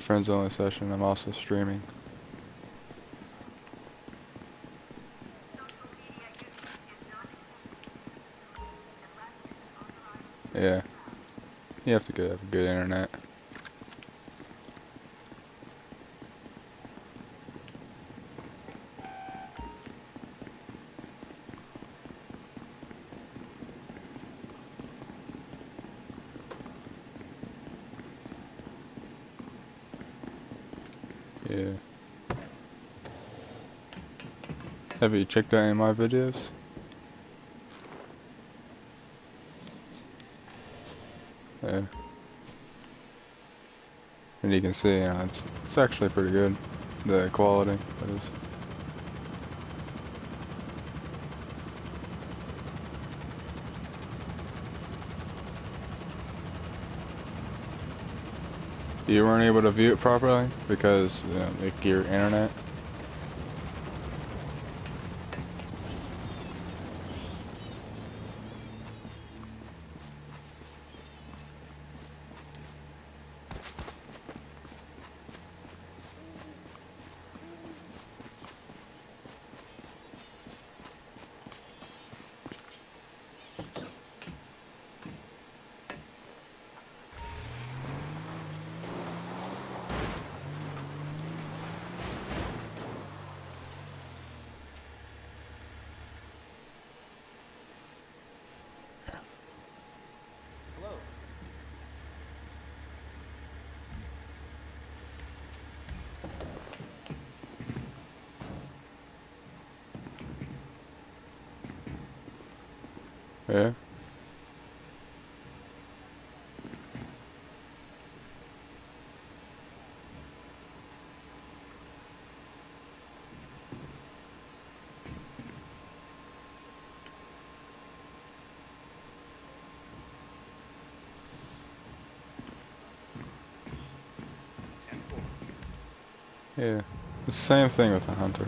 friends only session. I'm also streaming. Yeah. You have to have good internet. Yeah. Have you checked out any of my videos? Yeah. And you can see, you know, it's actually pretty good. The quality, that is. You weren't able to view it properly because, you know, like your internet. Yeah. Yeah. It's the same thing with the hunter.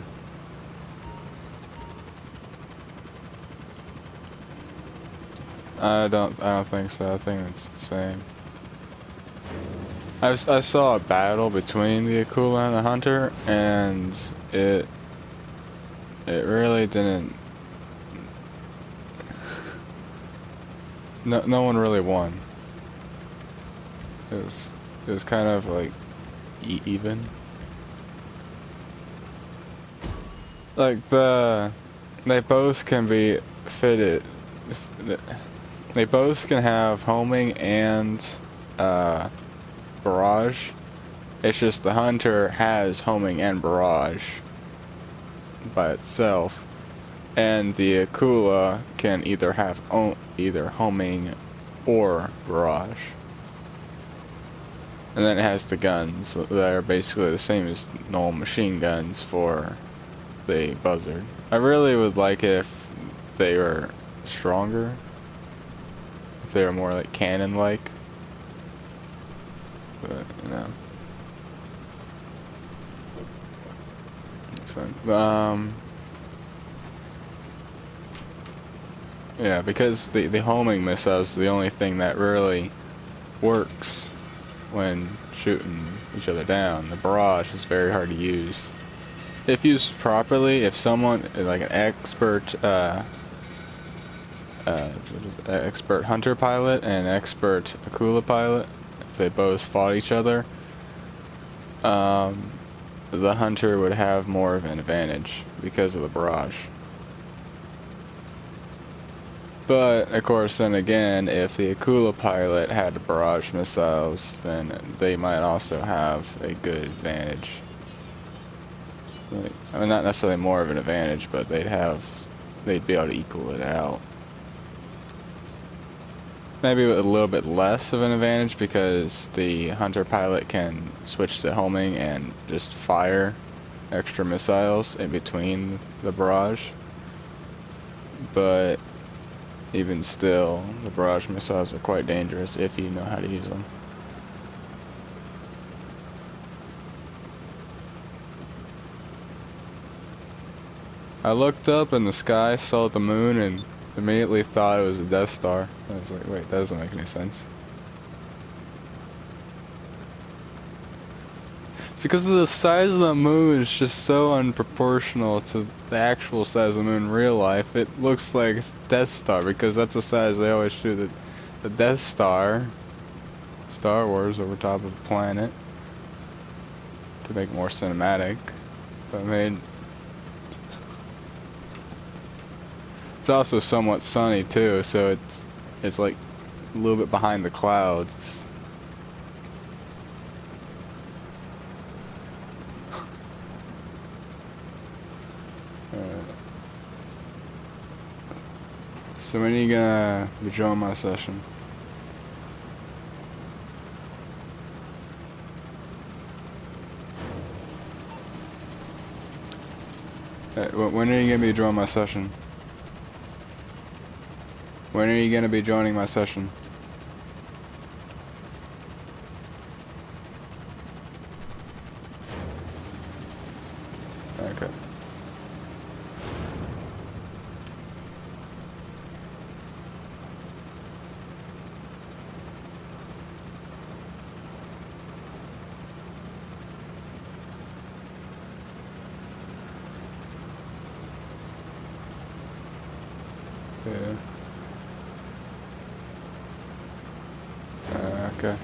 I don't think so. I think it's the same. I saw a battle between the Akula and the hunter, and it really didn't. No one really won. It was kind of like even. Like they both can be fitted. They both can have homing and barrage. It's just the hunter has homing and barrage by itself, and the Akula can either have either homing or barrage. And then it has the guns that are basically the same as normal machine guns for the buzzard. I really would like it if they were stronger. If they were more like cannon-like. But, you know. It's fine. Yeah, because the homing missile is the only thing that really works when shooting each other down. The barrage is very hard to use. If used properly, if someone, like an expert, expert hunter pilot and an expert Akula pilot, if they both fought each other, the hunter would have more of an advantage because of the barrage. But, of course, then again, if the Akula pilot had barrage missiles, then they might also have a good advantage. Like, I mean, not necessarily more of an advantage, but they'd be able to equal it out. Maybe a little bit less of an advantage because the hunter pilot can switch to homing and just fire extra missiles in between the barrage. But even still, the barrage missiles are quite dangerous if you know how to use them. I looked up in the sky, saw the moon, and immediately thought it was a Death Star. I was like, wait, that doesn't make any sense. It's because of the size of the moon is just so unproportional to the actual size of the moon in real life. It looks like it's Death Star because that's the size they always shoot the Death Star, Star Wars, over top of the planet to make it more cinematic. But I mean, it's also somewhat sunny too, so it's like a little bit behind the clouds. So when are you gonna be joining my session? When are you gonna be joining my session? When are you gonna be joining my session? Okay. Yeah. Okay.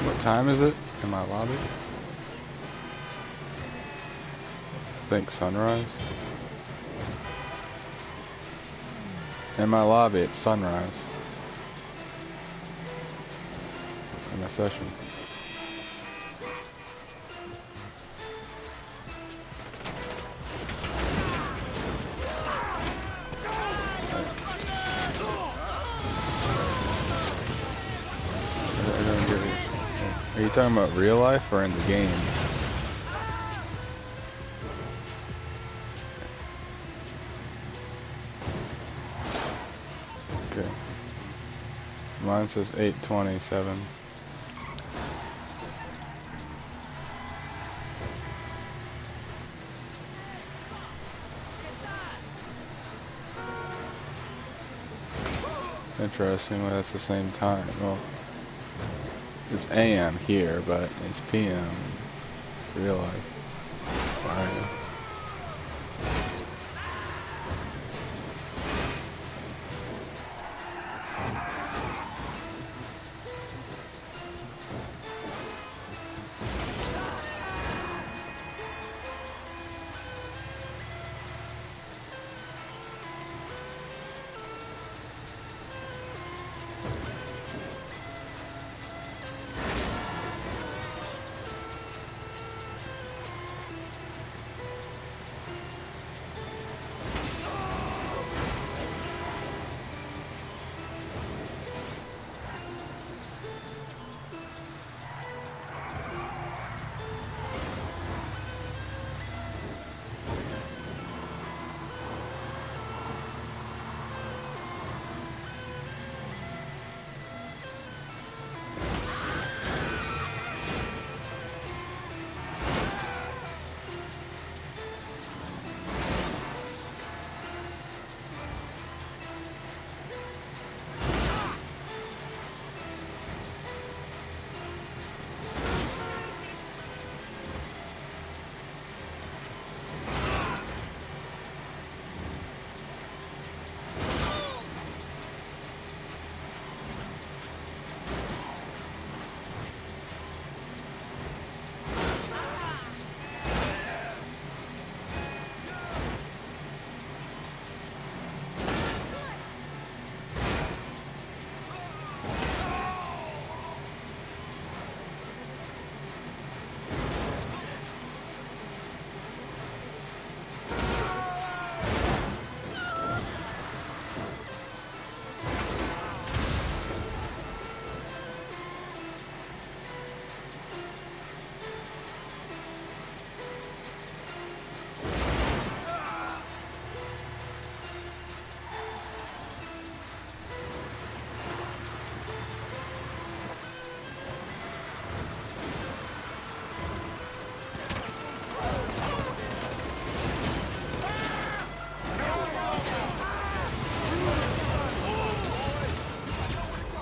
What time is it in my lobby? I think sunrise. In my lobby, it's sunrise. In my session. I don't get it. Are you talking about real life or in the game? Okay. Mine says 8:27. Interesting, well, that's the same time. Well, it's AM here, but it's PM in real life. Alright.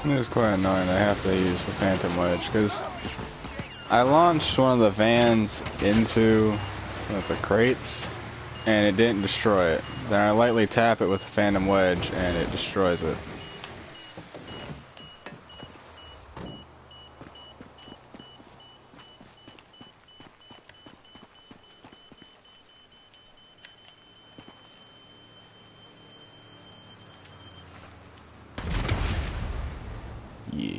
It's quite annoying. I have to use the Phantom Wedge because I launched one of the vans into the crates and it didn't destroy it. Then I lightly tap it with the Phantom Wedge and it destroys it. Yeah.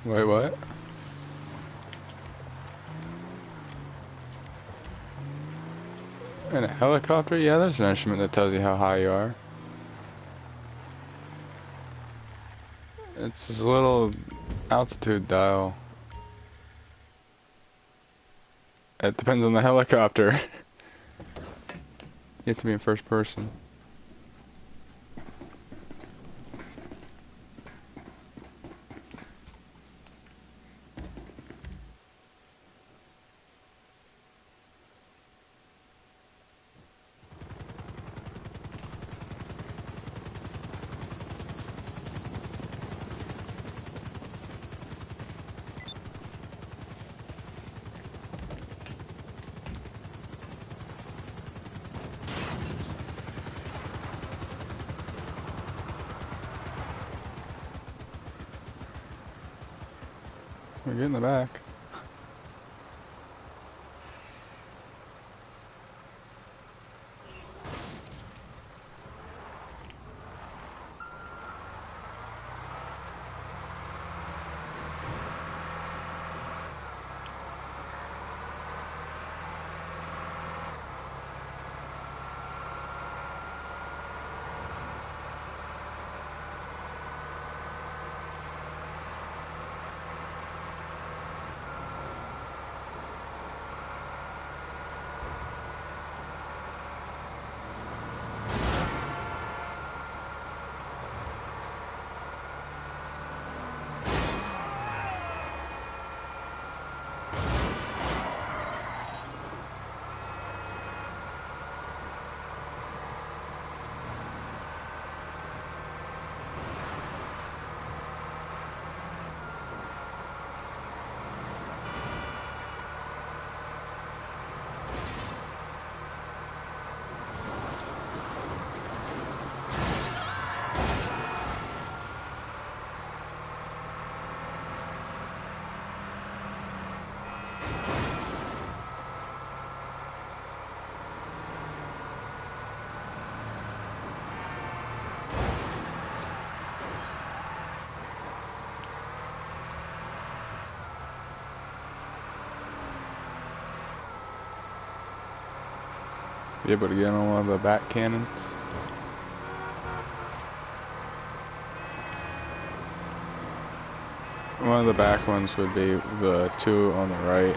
Wait, what? In a helicopter? Yeah, there's an instrument that tells you how high you are. It's this little altitude dial. It depends on the helicopter. You have to be in first person. We're getting the back. Be able to get on one of the back cannons. One of the back ones would be the two on the right.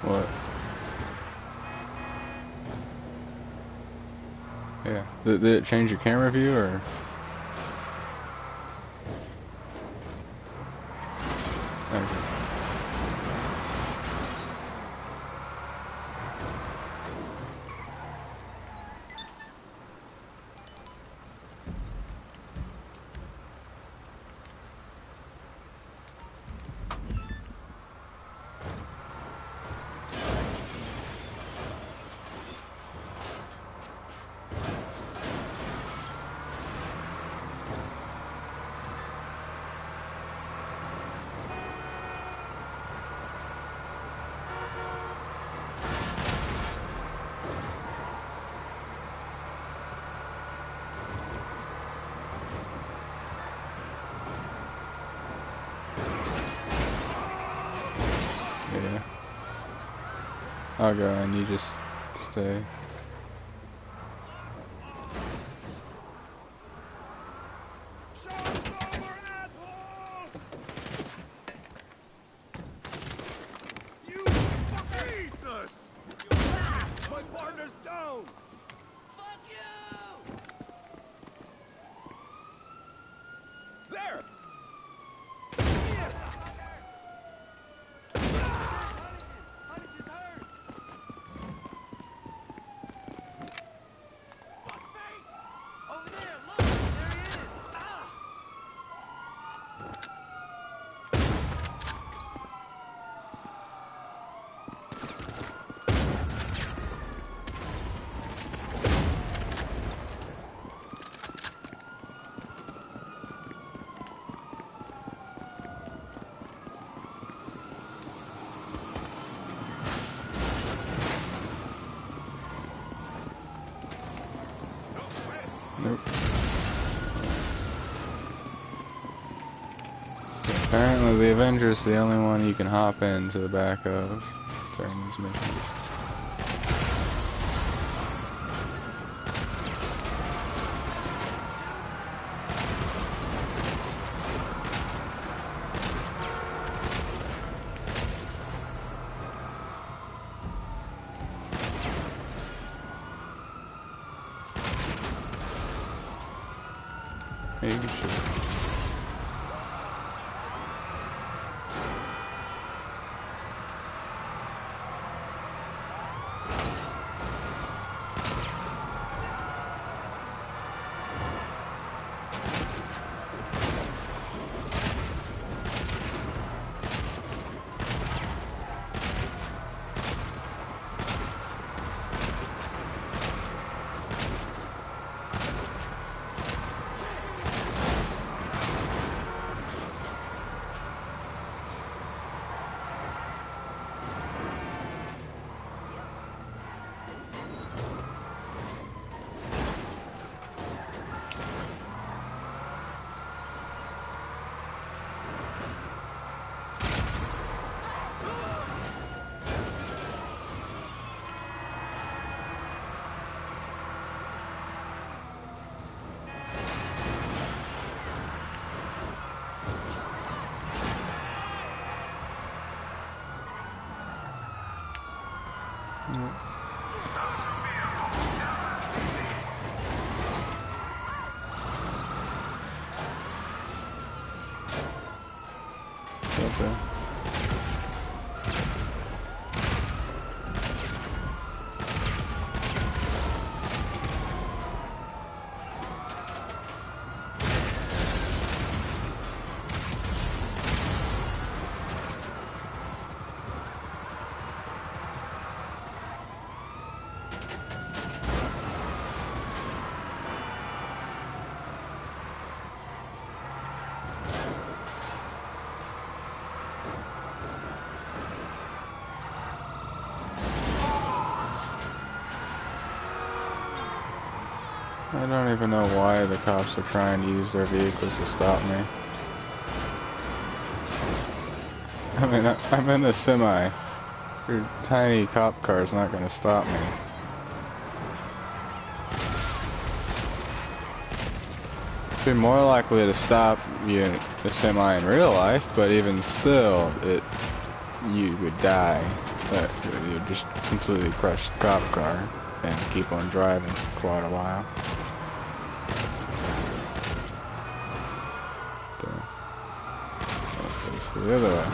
What? Yeah. Did it change your camera view or? Okay. Yeah. I'll go and you just stay. Apparently the Avenger's the only one you can hop into the back of during these missions. Maybe you should. Okay. I don't even know why the cops are trying to use their vehicles to stop me. I mean, I'm in a semi. Your tiny cop car's not gonna stop me. Be more likely to stop you in the semi in real life, but even still, you would die. But you'd just completely crush the cop car and keep on driving for quite a while. Let's go the other way.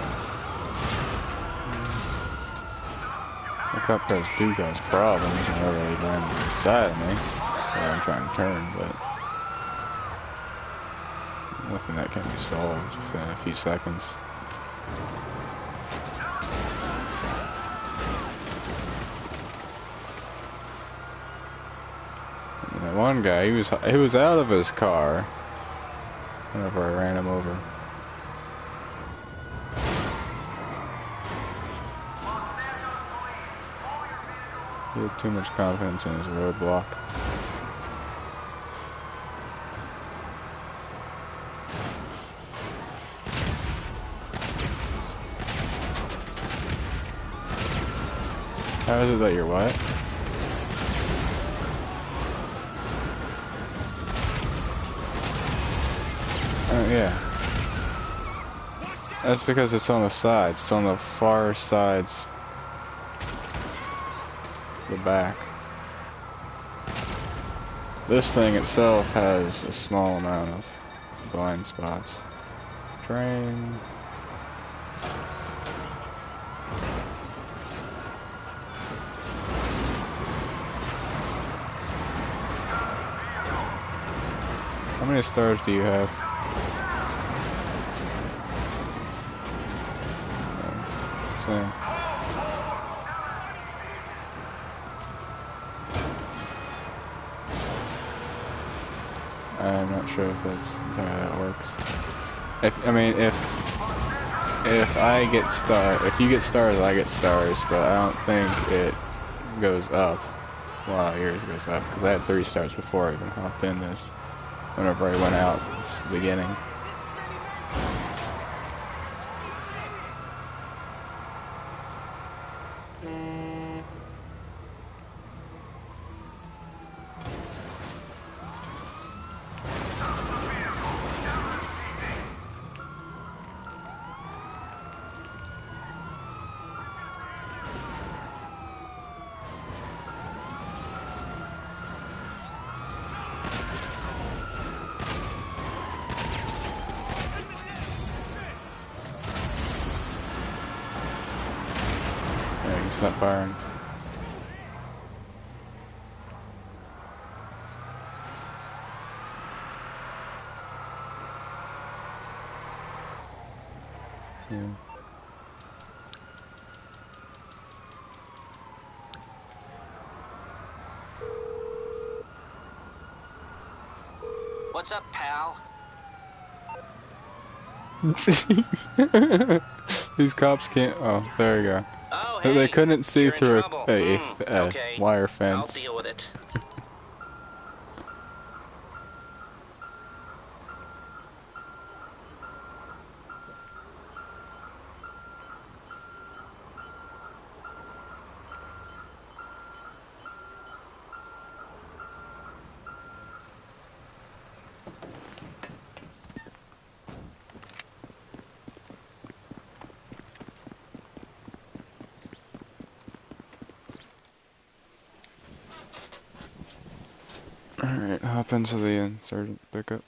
The cop cars do cause problems whenever they land on the side of me while I'm trying to turn, but nothing that can be solved just in a few seconds. And that one guy, he was out of his car whenever I ran him over. He had too much confidence in his roadblock. How is it that you're what? Oh yeah. That's because it's on the sides. It's on the far sides. The back. This thing itself has a small amount of blind spots. Train. How many stars do you have? Same. I'm not sure if that's how that works. If I get if you get stars, I get stars, but I don't think it goes up while yours goes up, because I had 3 stars before I even hopped in this, whenever I went out at the beginning. Yeah, he's not firing. Yeah. What's up, pal? These cops can't. Oh, there you go. Oh, They hey, couldn't see you're in through trouble. a Okay, wire I'll fence. deal with it. Alright, hop into the insurgent pickup.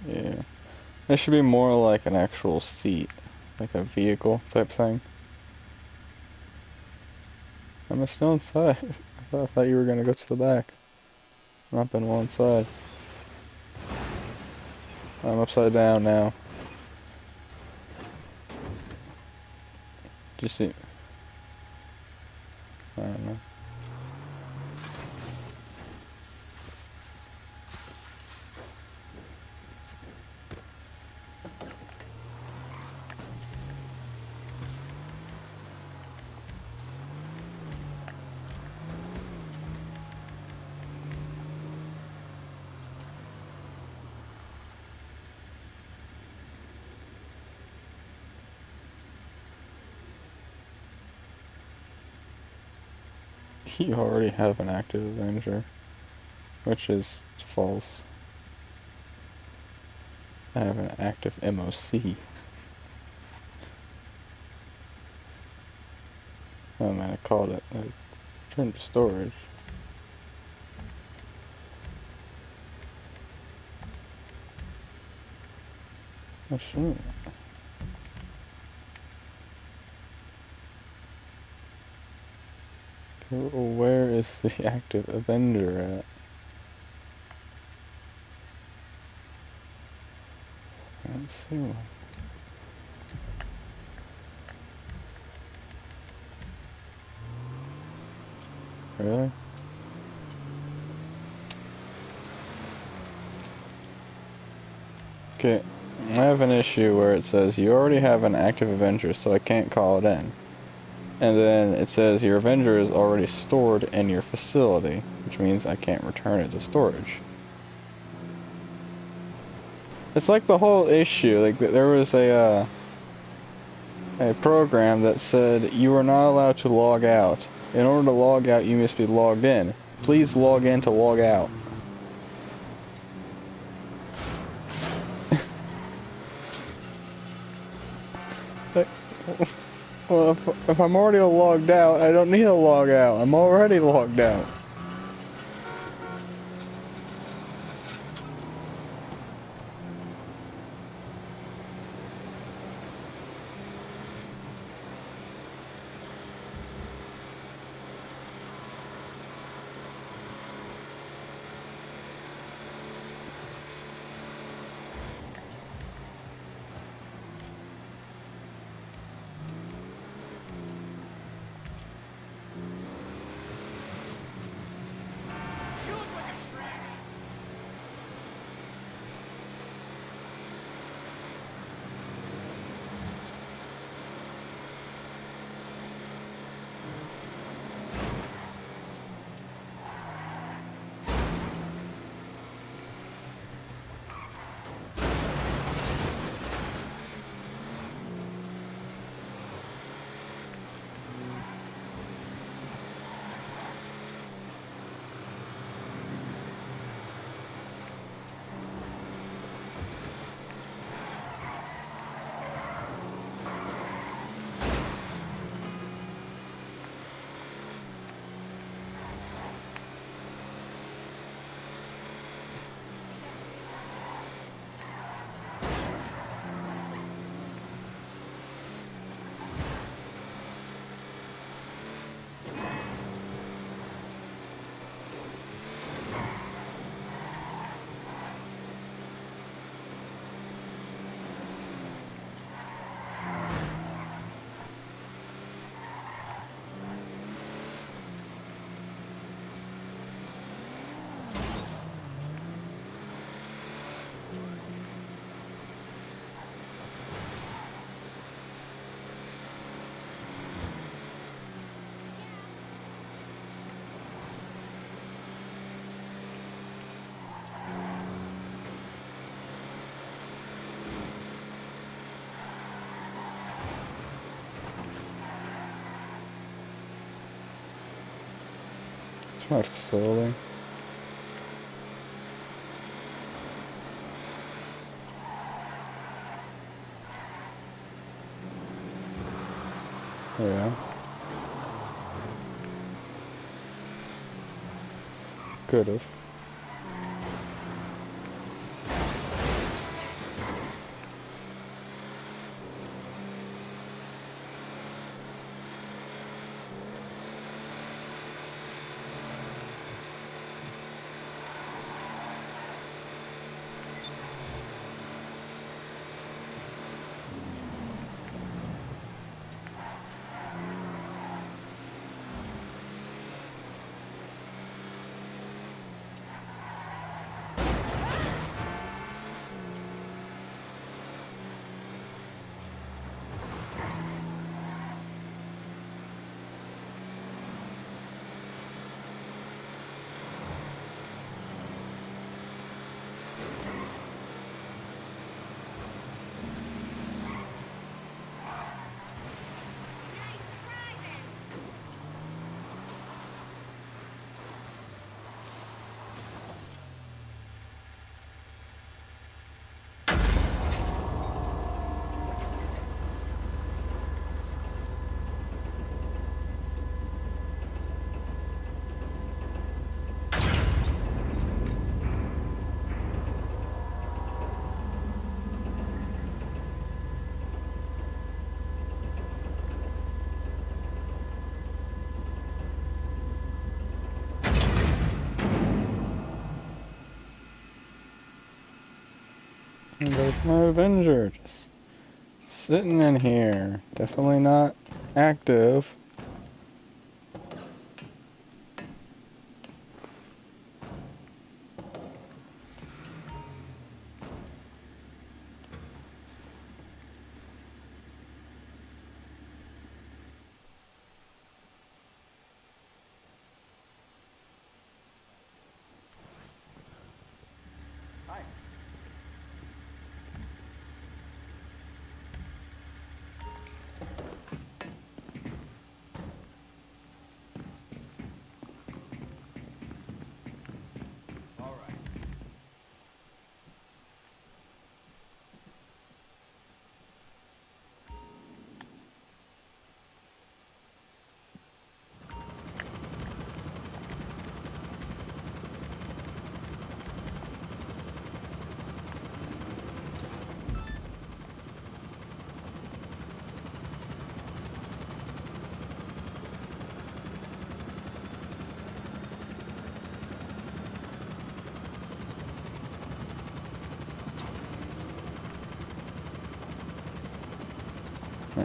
Yeah. It should be more like an actual seat. Like a vehicle type thing. I'm still inside. I thought you were gonna go to the back. I'm up in one side. I'm upside down now. Do you see? I don't know. You already have an active Avenger, which is false. I have an active MOC. Oh man, I called it. I turned to storage. Oh shit. Where is the active Avenger at? I don't see one. Really? Okay, I have an issue where it says you already have an active Avenger, so I can't call it in. And then it says your Avenger is already stored in your facility, which means I can't return it to storage. It's like the whole issue, like there was a program that said you are not allowed to log out. In order to log out, you must be logged in. Please log in to log out. Like, well, if I'm already logged out, I don't need to log out. I'm already logged out. It's my facility. Yeah. Could've. And there's my Avenger just sitting in here. Definitely not active.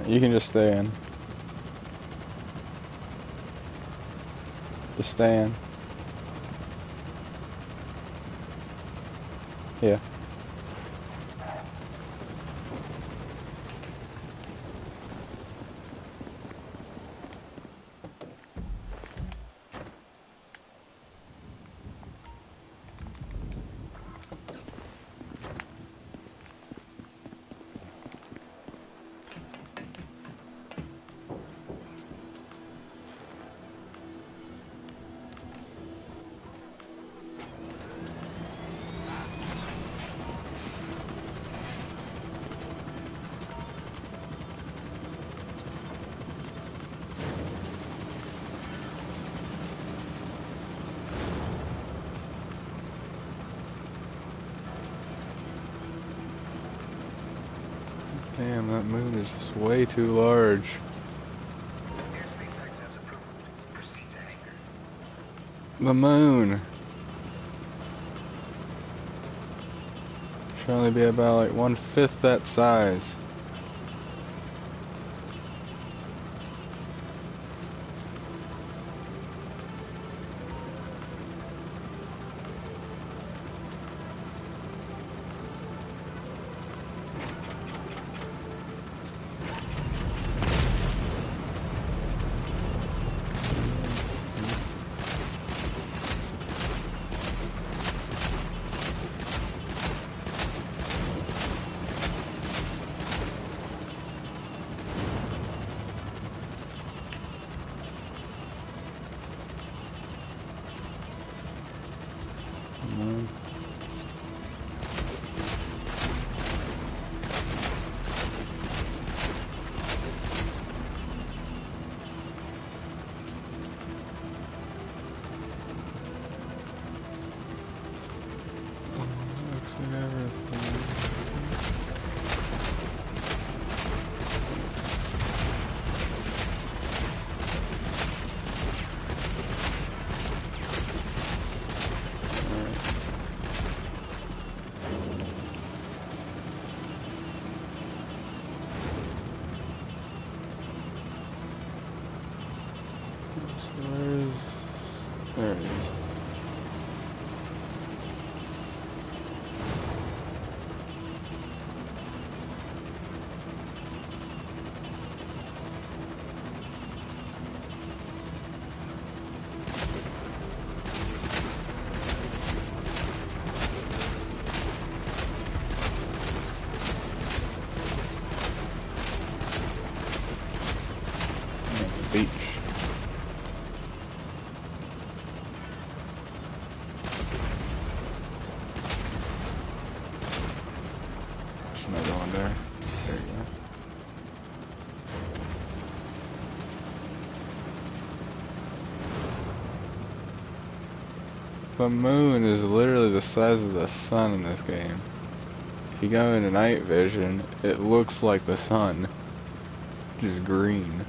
You can just stay in. Just stay in. Yeah. Damn, that moon is just way too large. The moon should only be about like 1/5 that size. it is. Beach. There's another one there. There you go. The moon is literally the size of the sun in this game. If you go into night vision, it looks like the sun, just green.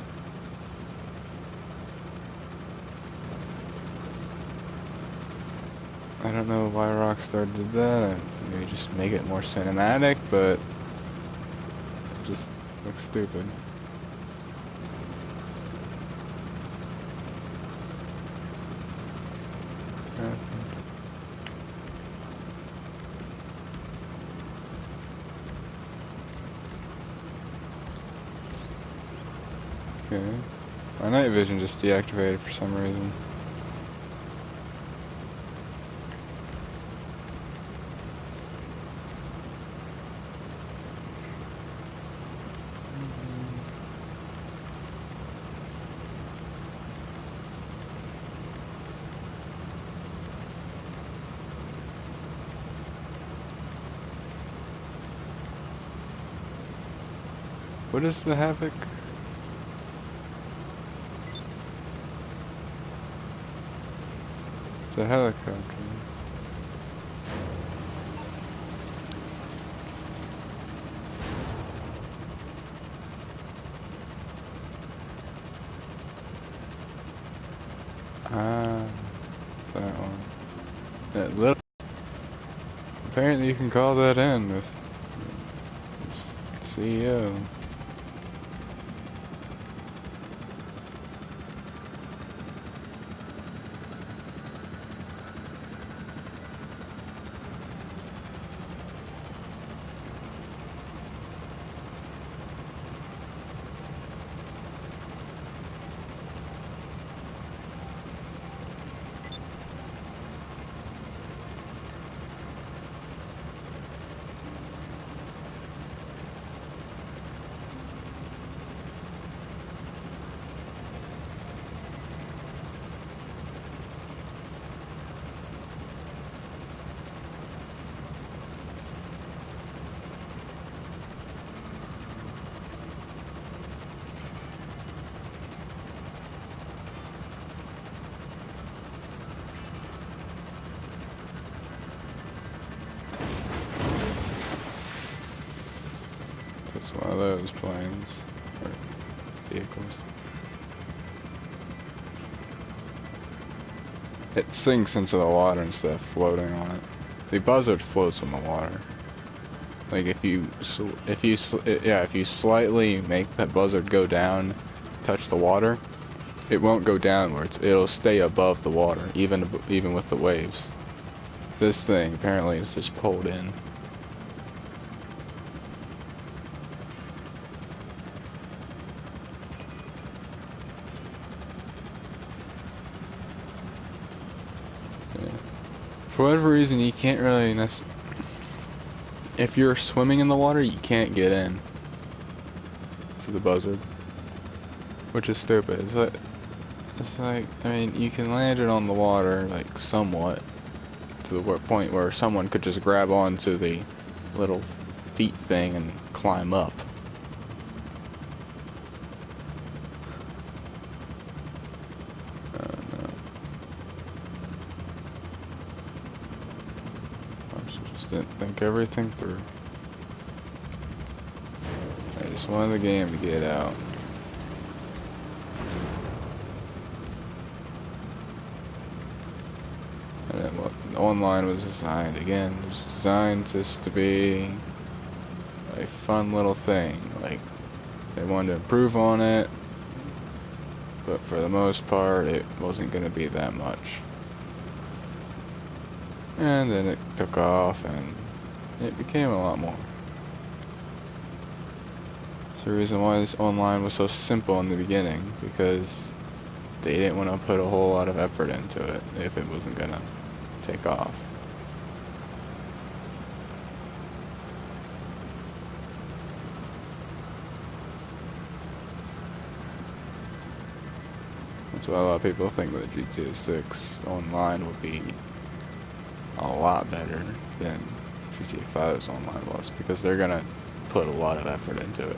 I don't know why Rockstar did that. Maybe just make it more cinematic, but it just looks stupid. Okay. My night vision just deactivated for some reason. What is the Havoc? It's a helicopter. Ah, it's that one. That little. Apparently, you can call that in with CEO. It's one of those planes, or vehicles. It sinks into the water instead of floating on it. The buzzard floats on the water. Like if you slightly make that buzzard go down, touch the water, it won't go downwards. It'll stay above the water, even with the waves. This thing apparently is just pulled in. For whatever reason, you can't really if you're swimming in the water, you can't get in to the buzzard, which is stupid. It's like, I mean, you can land it on the water, like, somewhat, to the point where someone could just grab onto the little feet thing and climb up. Didn't think everything through. I just wanted the game to get out. And then what online was designed, again, it was designed just to be a fun little thing. Like, they wanted to improve on it, but for the most part, it wasn't going to be that much. And then it took off, and it became a lot more. That's the reason why this online was so simple in the beginning, because they didn't want to put a whole lot of effort into it if it wasn't gonna take off. That's why a lot of people think that GTA 6 online would be a lot better than GTA 5's online was, because they're gonna put a lot of effort into it.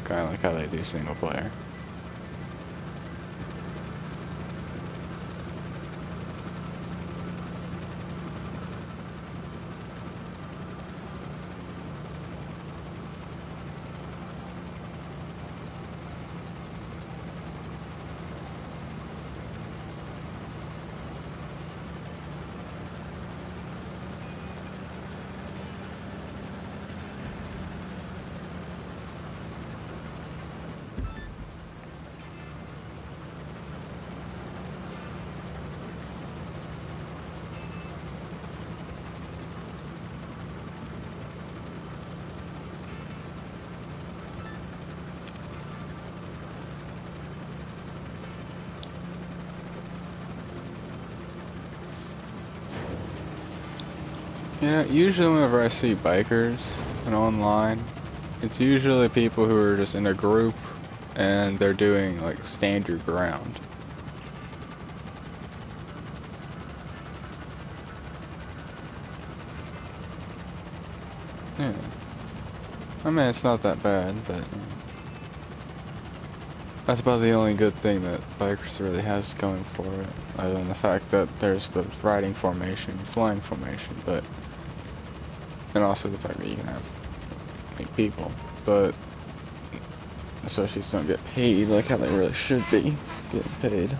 Kinda like how they do single player. Yeah, usually whenever I see bikers and online, it's usually people who are just in a group and they're doing like stand your ground. Yeah. I mean, it's not that bad, but that's about the only good thing that bikers really has going for it, other than the fact that there's the riding formation, flying formation, but and also the fact that you can have like, people, but associates don't get paid like how they really should be getting paid.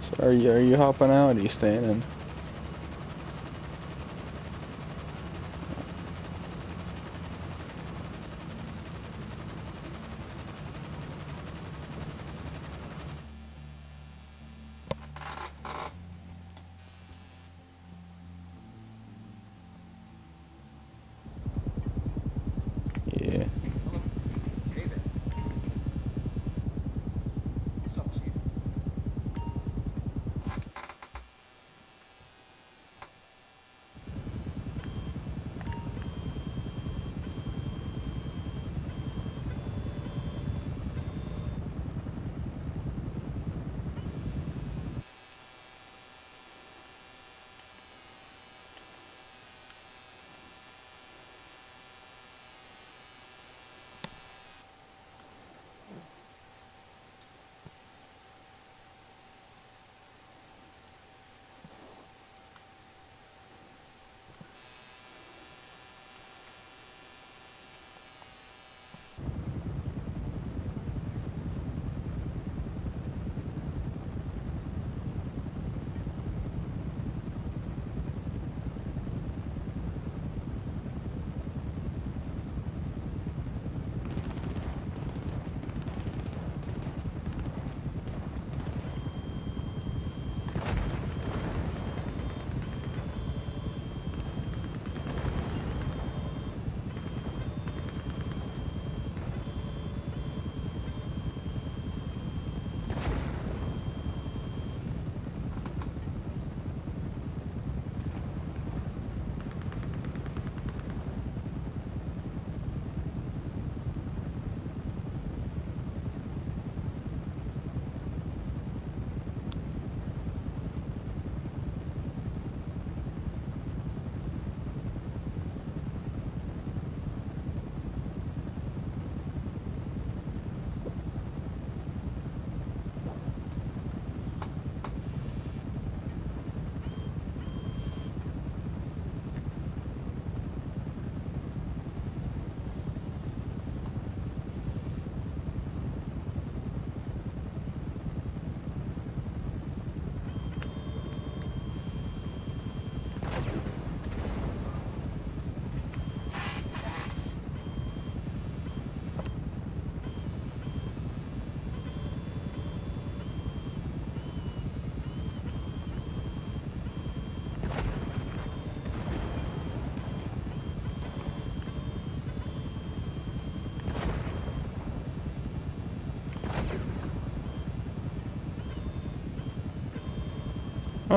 So are you hopping out? Or are you staying in? Yeah. Hey there. What's up, Chief?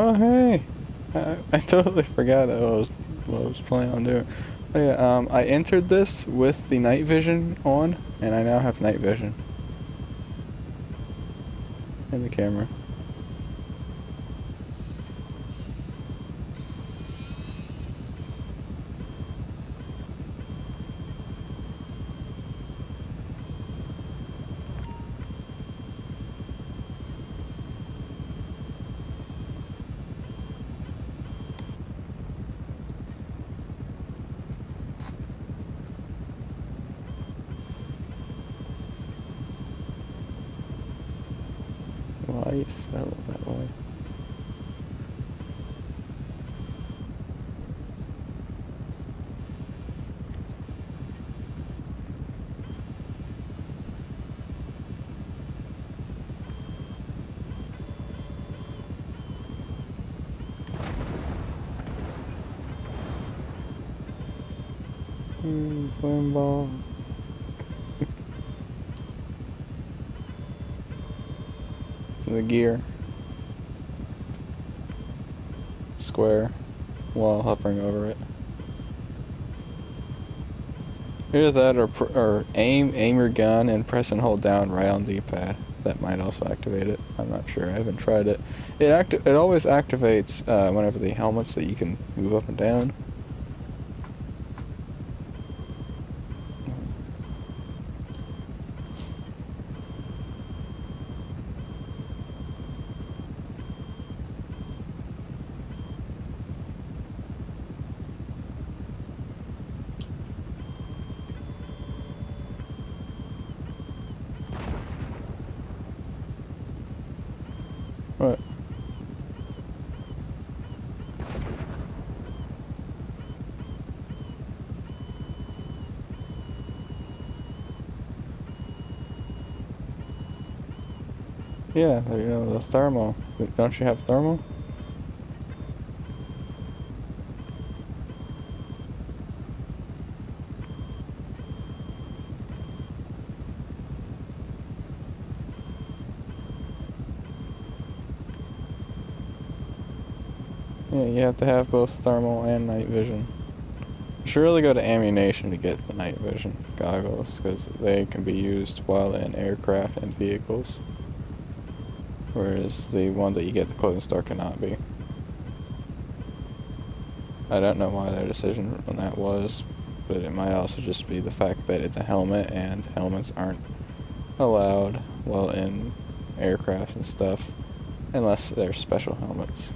Oh hey, I totally forgot that what I was planning on doing. Oh, yeah, I entered this with the night vision on, and I now have night vision in the camera. Why you spell it that way? Playing ball. To the gear. Square. While hovering over it. Either that or aim your gun and press and hold down right on the D-pad. That might also activate it. I'm not sure. I haven't tried it. It always activates whenever the helmets that you can move up and down. What? Yeah, you know, the thermal. Don't you have thermal? Yeah, you have to have both thermal and night vision. You should really go to ammunition to get the night vision goggles, because they can be used while in aircraft and vehicles. Whereas the one that you get at the clothing store cannot be. I don't know why their decision on that was, but it might also just be the fact that it's a helmet, and helmets aren't allowed while in aircraft and stuff, unless they're special helmets.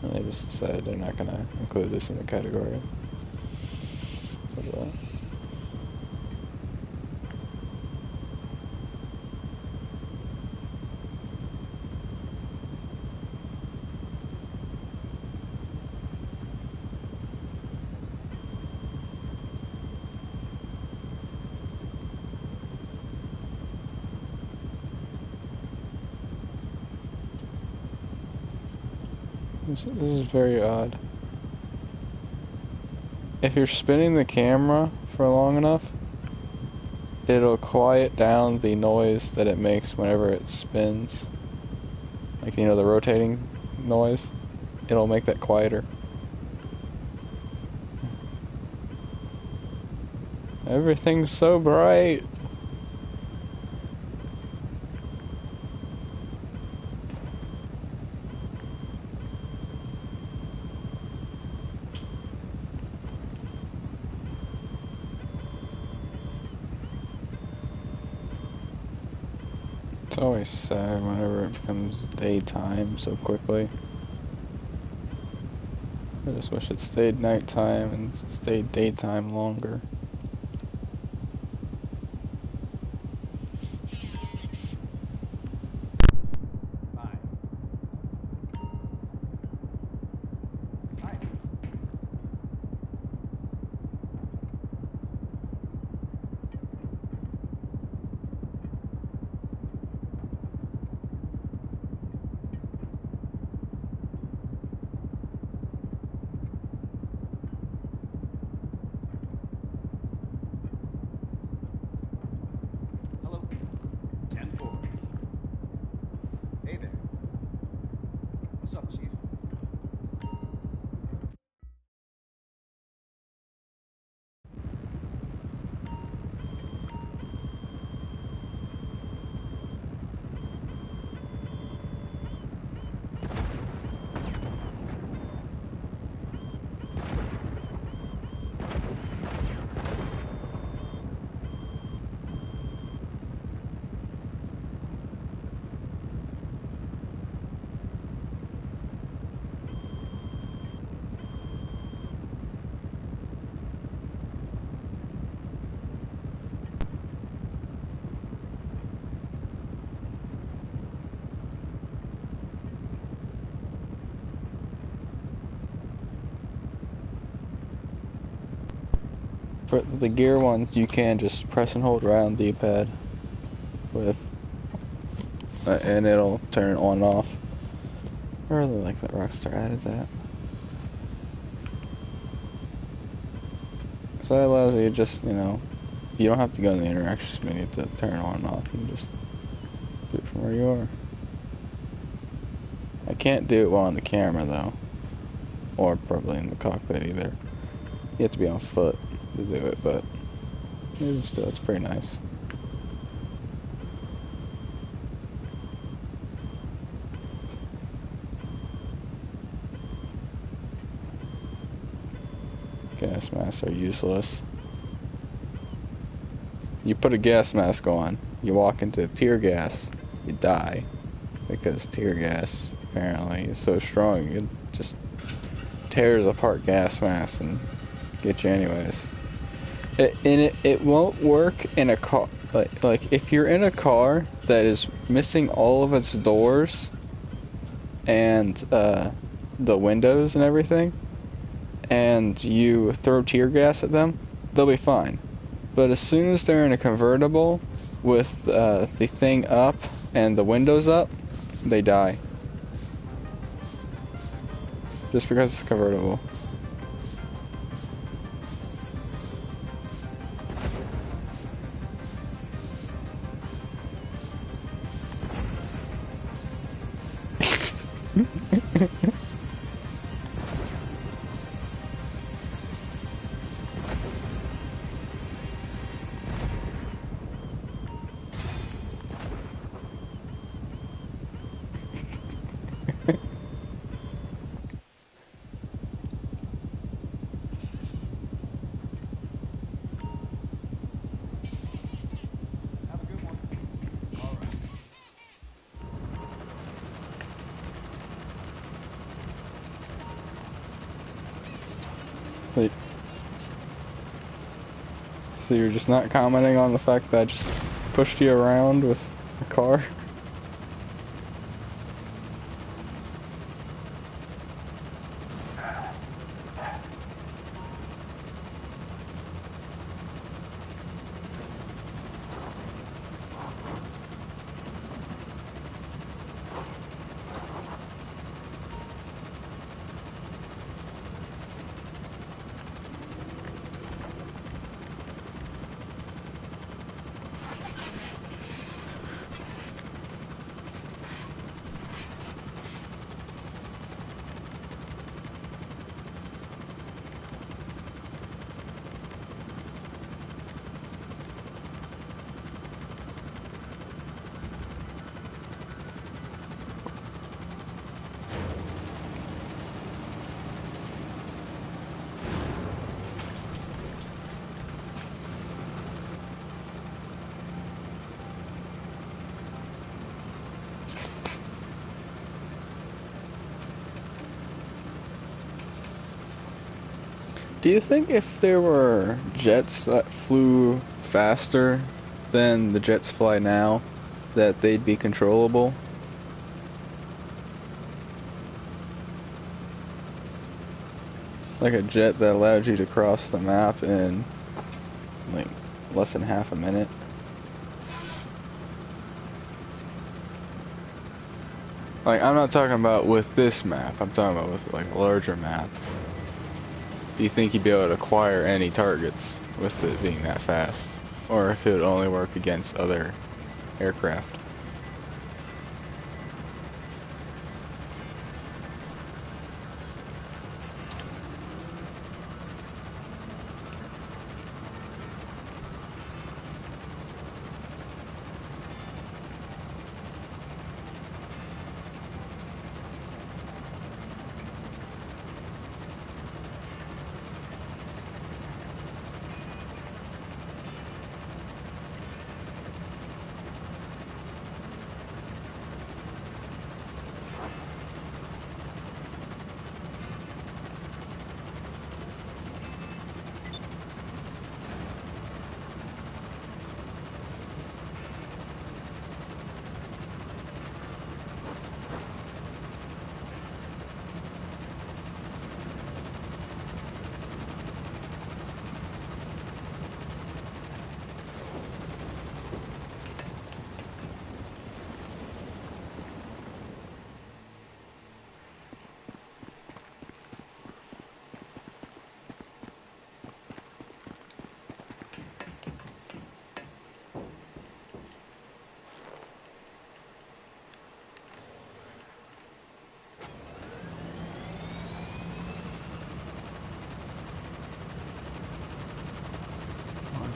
And they just decided they're not going to include this in the category. This is very odd. If you're spinning the camera for long enough, it'll quiet down the noise that it makes whenever it spins. Like, you know, the rotating noise. It'll make that quieter. Everything's so bright. It's always sad whenever it becomes daytime so quickly. I just wish it stayed nighttime and stayed daytime longer. Hi. Hi. For the gear ones, you can just press and hold right on the D-pad with, and it'll turn on and off. I really like that Rockstar added that. So that allows you just, you know, you don't have to go in the interactions menu to turn on and off. You can just do it from where you are. I can't do it while on the camera though, or probably in the cockpit either. You have to be on foot to do it, but even still, it's pretty nice. Gas masks are useless. You put a gas mask on, you walk into tear gas, you die. Because tear gas, apparently, is so strong, it just tears apart gas masks and get you anyways. It won't work in a car, like if you're in a car that is missing all of its doors and the windows and everything, and you throw tear gas at them, they'll be fine. But as soon as they're in a convertible with the thing up and the windows up, they die. Just because it's convertible. Have a good one. All right. So you're just not commenting on the fact that I just pushed you around with a car? Do you think if there were jets that flew faster than the jets fly now, that they'd be controllable? Like a jet that allowed you to cross the map in like less than half a minute? Like, I'm not talking about with this map, I'm talking about with like a larger map. Do you think you'd be able to acquire any targets with it being that fast? Or if it would only work against other aircraft?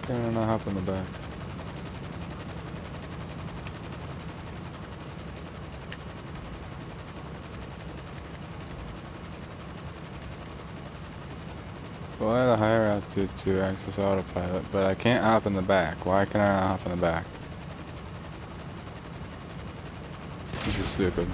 Can I not hop in the back? Well, I had a higher altitude to access autopilot, but I can't hop in the back. Why can I not hop in the back? This is stupid.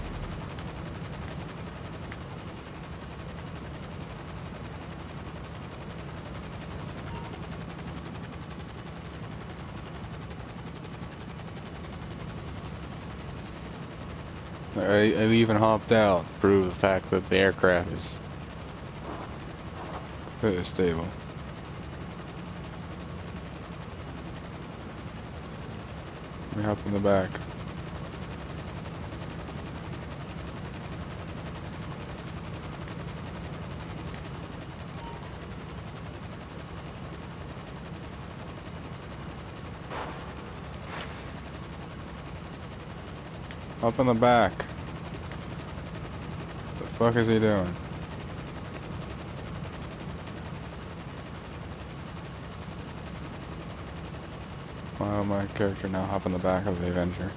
I even hopped out to prove the fact that the aircraft is stable. Let me hop in the back. Up in the back. What the fuck is he doing? Why will my character now hop in the back of the Avenger?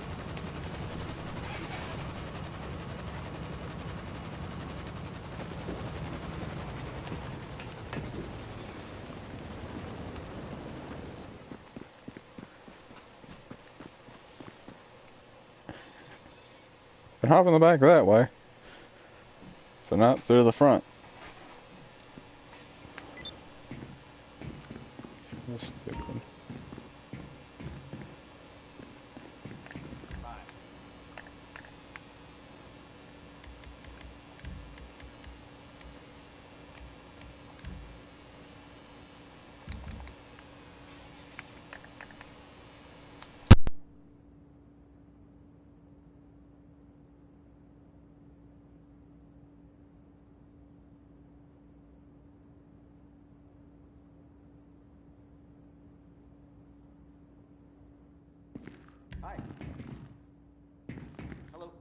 Can hop in the back that way, but not through the front. That's stupid. Hi. Hello.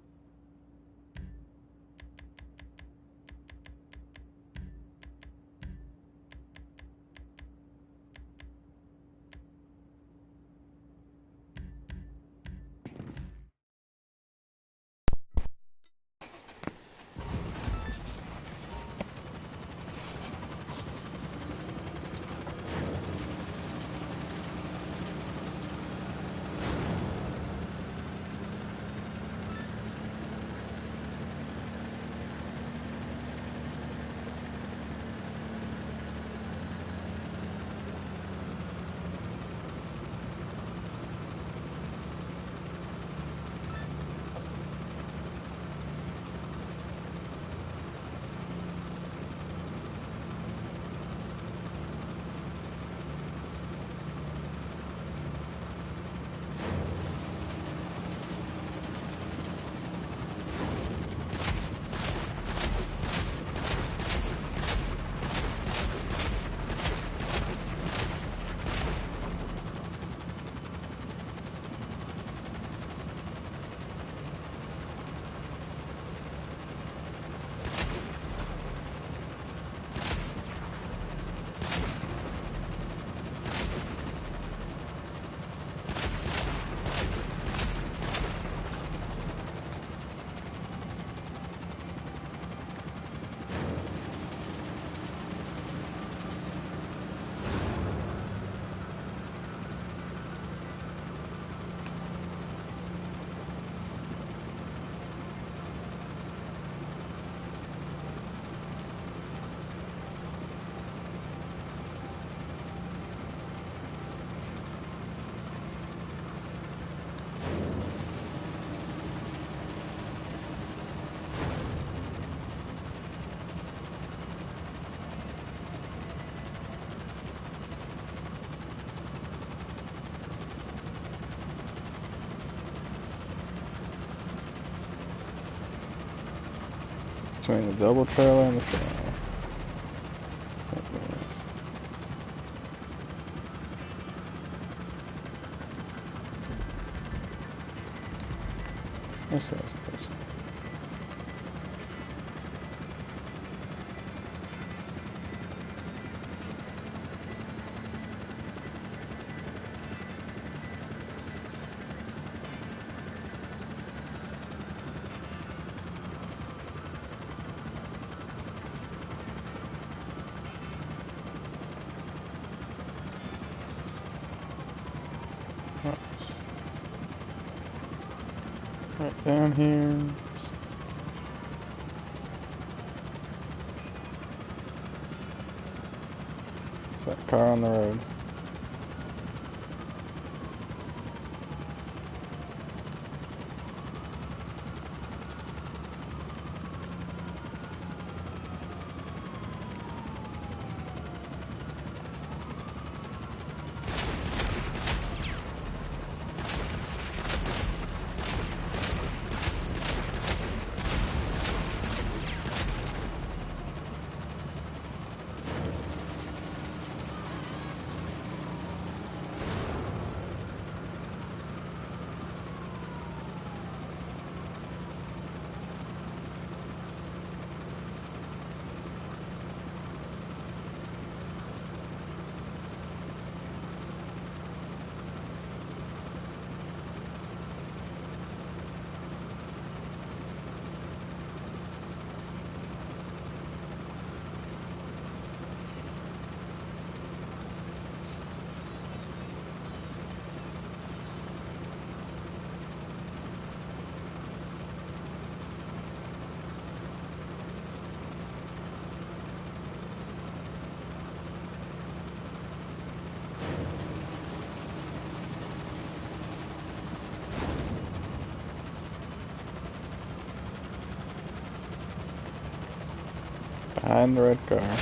Between the double trailer and the trailer. Let's see what's close. Right down here. Is that car on the road? Behind the red car.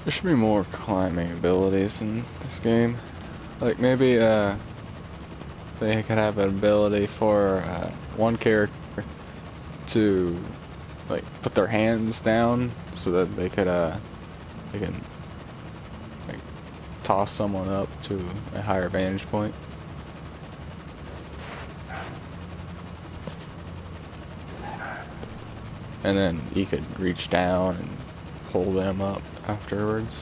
There should be more climbing abilities in this game. Like maybe they could have an ability for one character to like put their hands down so that they could they can like toss someone up to a higher vantage point. And then you could reach down and pull them up afterwards.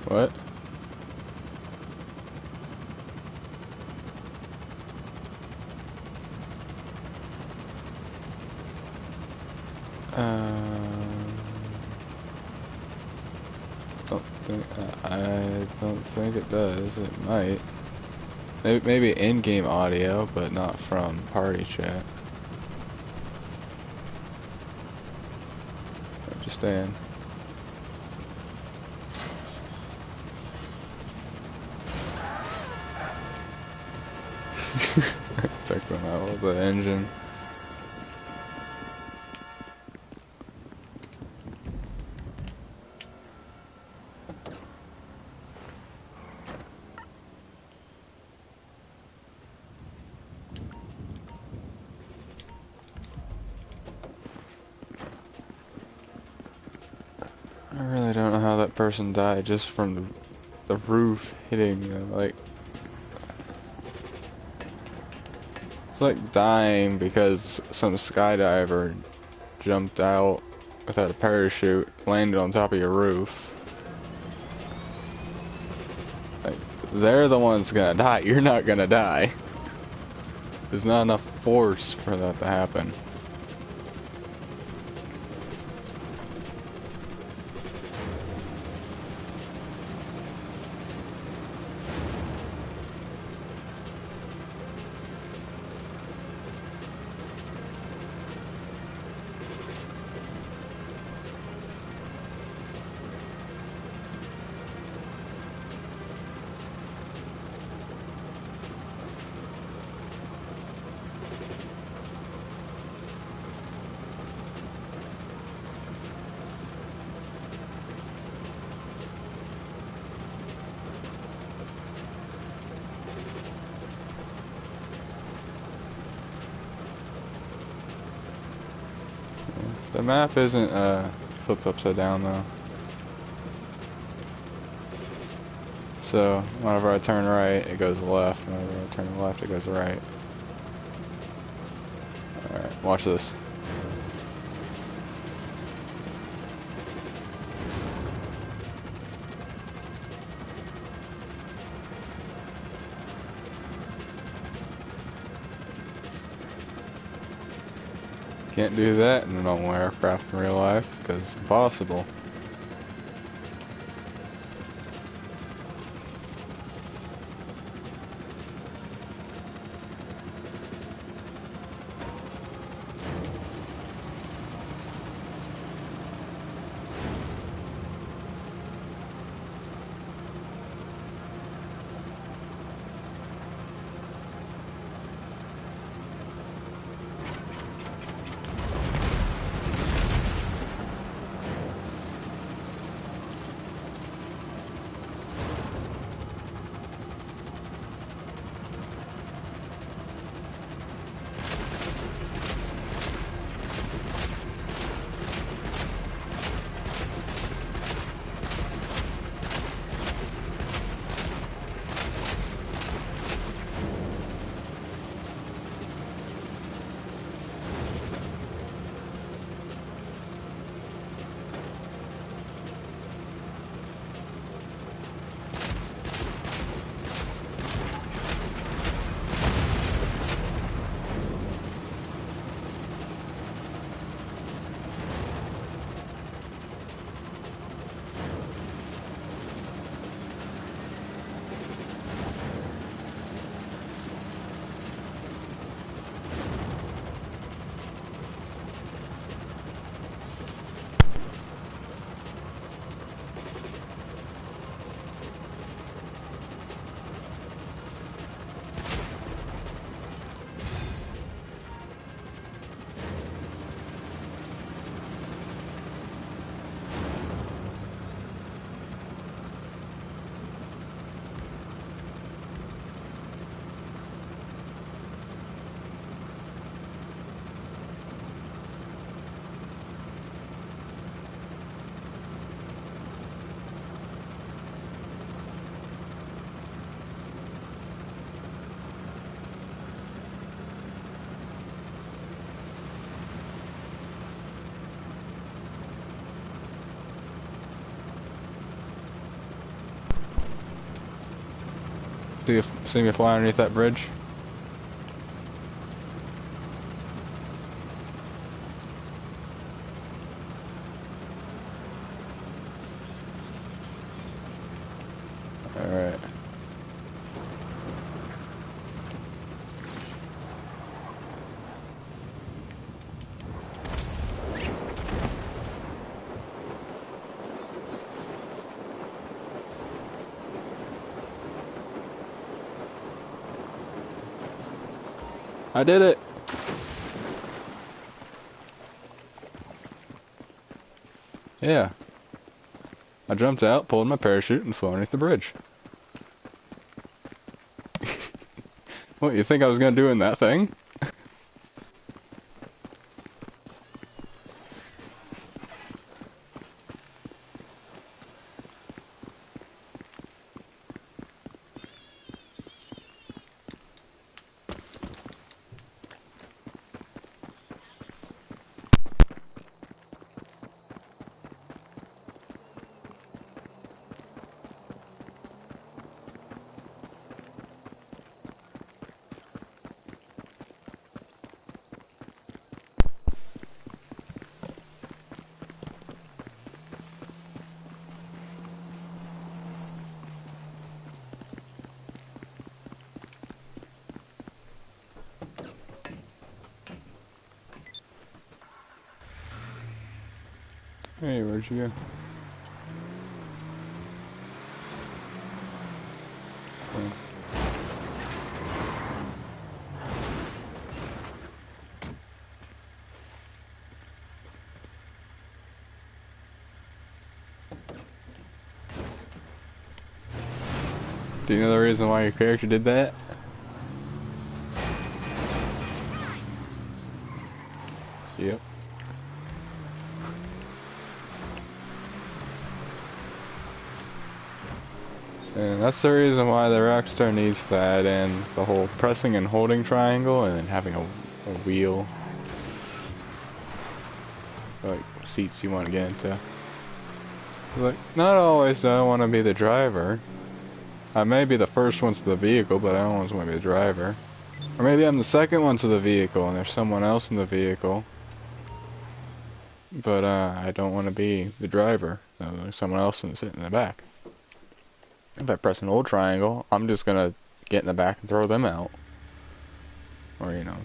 What? I don't think it does. It might. Maybe in-game audio, but not from party chat. Just staying. Took them out with the engine. I really don't know how that person died just from the roof hitting them. Like, it's like dying because some skydiver jumped out without a parachute, landed on top of your roof. Like, they're the ones gonna die. You're not gonna die. There's not enough force for that to happen. The map isn't flipped upside down though. So whenever I turn right, it goes left. Whenever I turn left, it goes right. Alright, watch this. Can't do that in a normal aircraft in real life, because it's impossible. See me fly underneath that bridge? Alright. I did it! Yeah. I jumped out, pulled my parachute, and flew underneath the bridge. What, you think I was gonna do in that thing? Hey, where'd you go? Oh. Do you know the reason why your character did that? Yep. And that's the reason why the Rockstar needs to add in the whole pressing and holding triangle and then having a wheel. Like, seats you want to get into. It's like, not always do I want to be the driver. I may be the first one to the vehicle, but I don't always want to be the driver. Or maybe I'm the second one to the vehicle and there's someone else in the vehicle. But I don't want to be the driver. So there's someone else sitting in the back. If I press an old triangle, I'm just gonna get in the back and throw them out. Or, you know,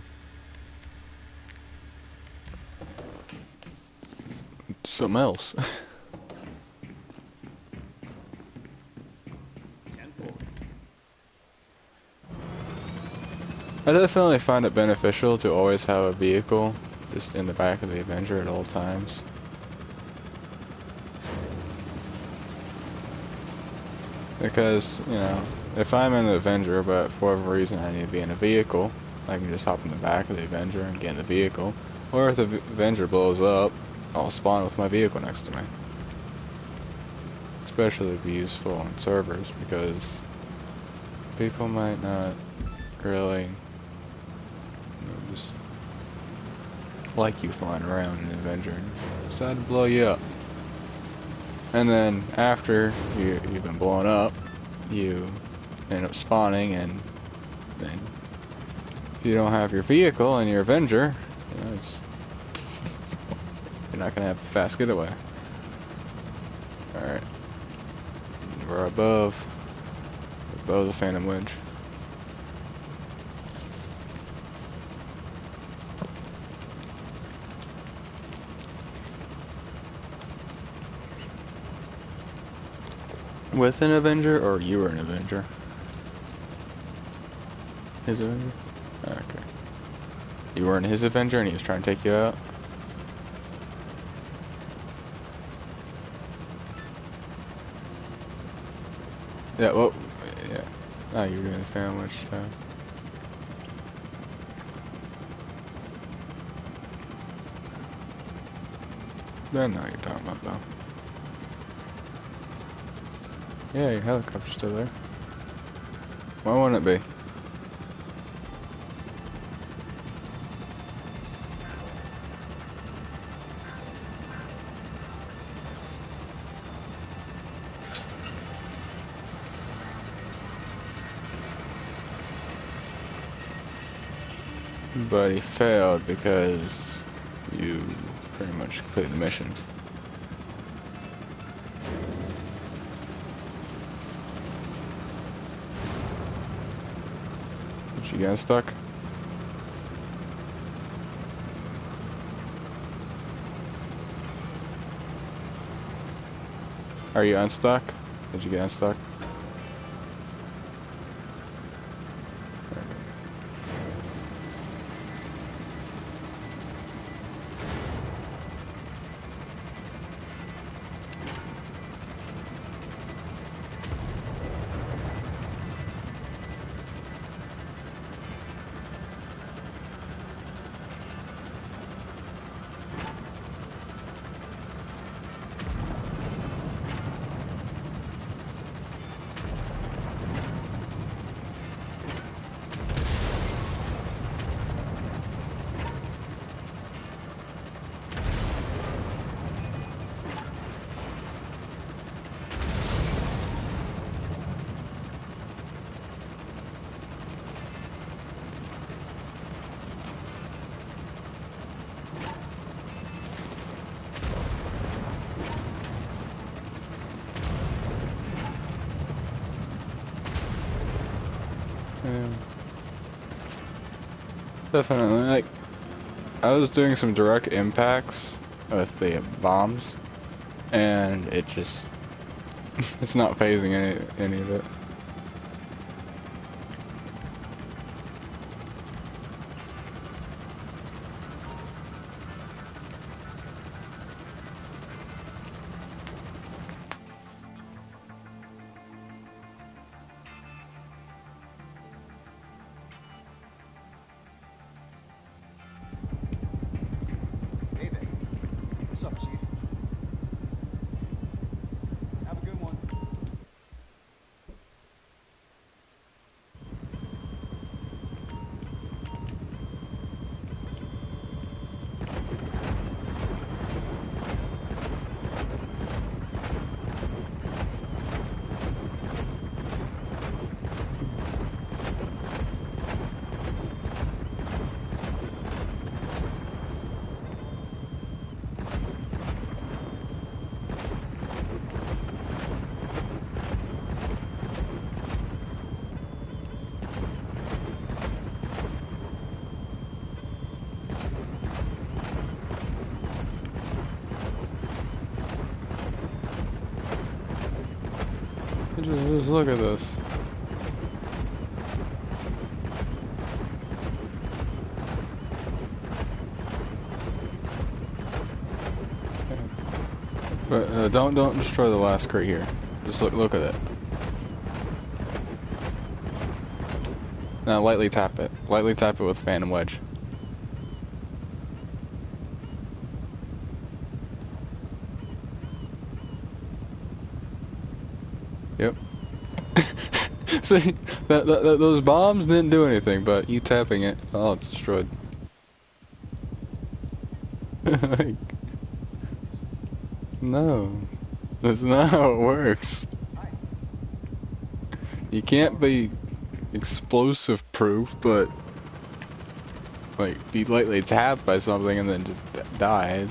something else. I definitely find it beneficial to always have a vehicle just in the back of the Avenger at all times. Because, you know, if I'm in the Avenger, but for whatever reason I need to be in a vehicle, I can just hop in the back of the Avenger and get in the vehicle. Or if the Avenger blows up, I'll spawn with my vehicle next to me. Especially be useful on servers, because people might not really, you know, just like you flying around in an Avenger and decide to blow you up. And then after you've been blown up, you end up spawning, and then if you don't have your vehicle and your Avenger, you know, you're not gonna have a fast getaway. Alright. We're above the Phantom Wedge. With an Avenger, or you were an Avenger? His Avenger? Okay. You weren't his Avenger and he was trying to take you out? Yeah, well, yeah. Oh, you were doing the sandwich stuff. I know what you're talking about, though. Yeah, your helicopter's still there. Why wouldn't it be? But he failed because you pretty much completed the mission. Did you get unstuck? Are you unstuck? Did you get unstuck? Yeah. Definitely, like, I was doing some direct impacts with the bombs, and it just, it's not phasing any of it. Hey there. What's up, Chief? Have a good one. Just look at this. But don't destroy the last crate here. Just look at it. Now lightly tap it. Lightly tap it with Phantom Wedge. Yep. See, those bombs didn't do anything, but you tapping it, oh, it's destroyed. Like, no, that's not how it works. Hi. You can't be explosive proof, but like be lightly tapped by something and then just die.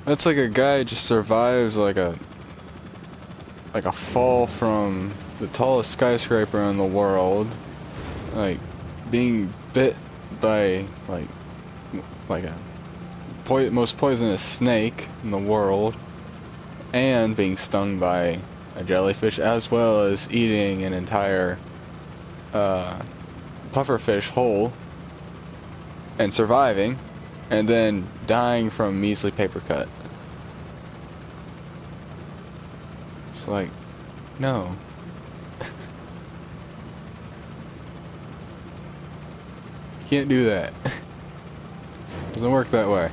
That's like a guy just survives like a fall from the tallest skyscraper in the world, like being bit by like a most poisonous snake in the world, and being stung by a jellyfish, as well as eating an entire pufferfish whole and surviving, and then dying from measly paper cut. It's like, no. You can't do that. Doesn't work that way.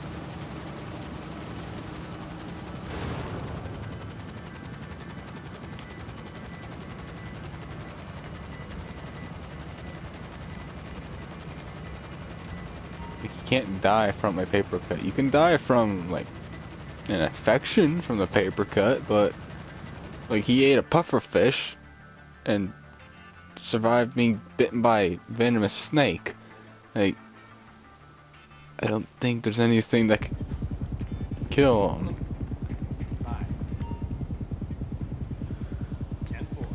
Like, you can't die from a paper cut. You can die from like an infection from the paper cut, but like he ate a pufferfish and survived being bitten by a venomous snake. Like, I don't think there's anything that can kill him. Hi. 10-4.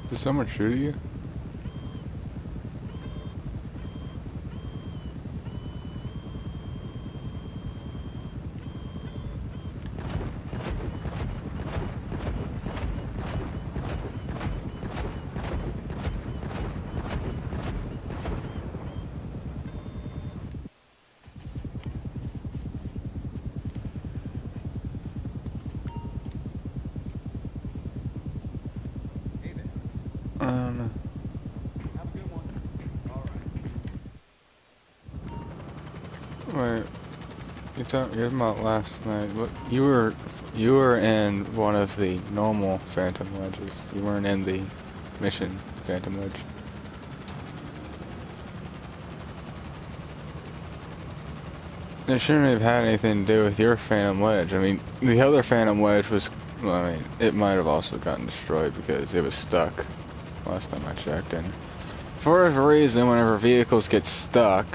Did someone shoot at you? Hey there. I don't know. Have a good one. All right. Wait, you're about last night. What you were in one of the normal Phantom Wedges. You weren't in the mission Phantom Wedge. It shouldn't have had anything to do with your Phantom Wedge. I mean, the other Phantom Wedge was, well, I mean, it might have also gotten destroyed because it was stuck last time I checked. And for whatever reason, whenever vehicles get stuck,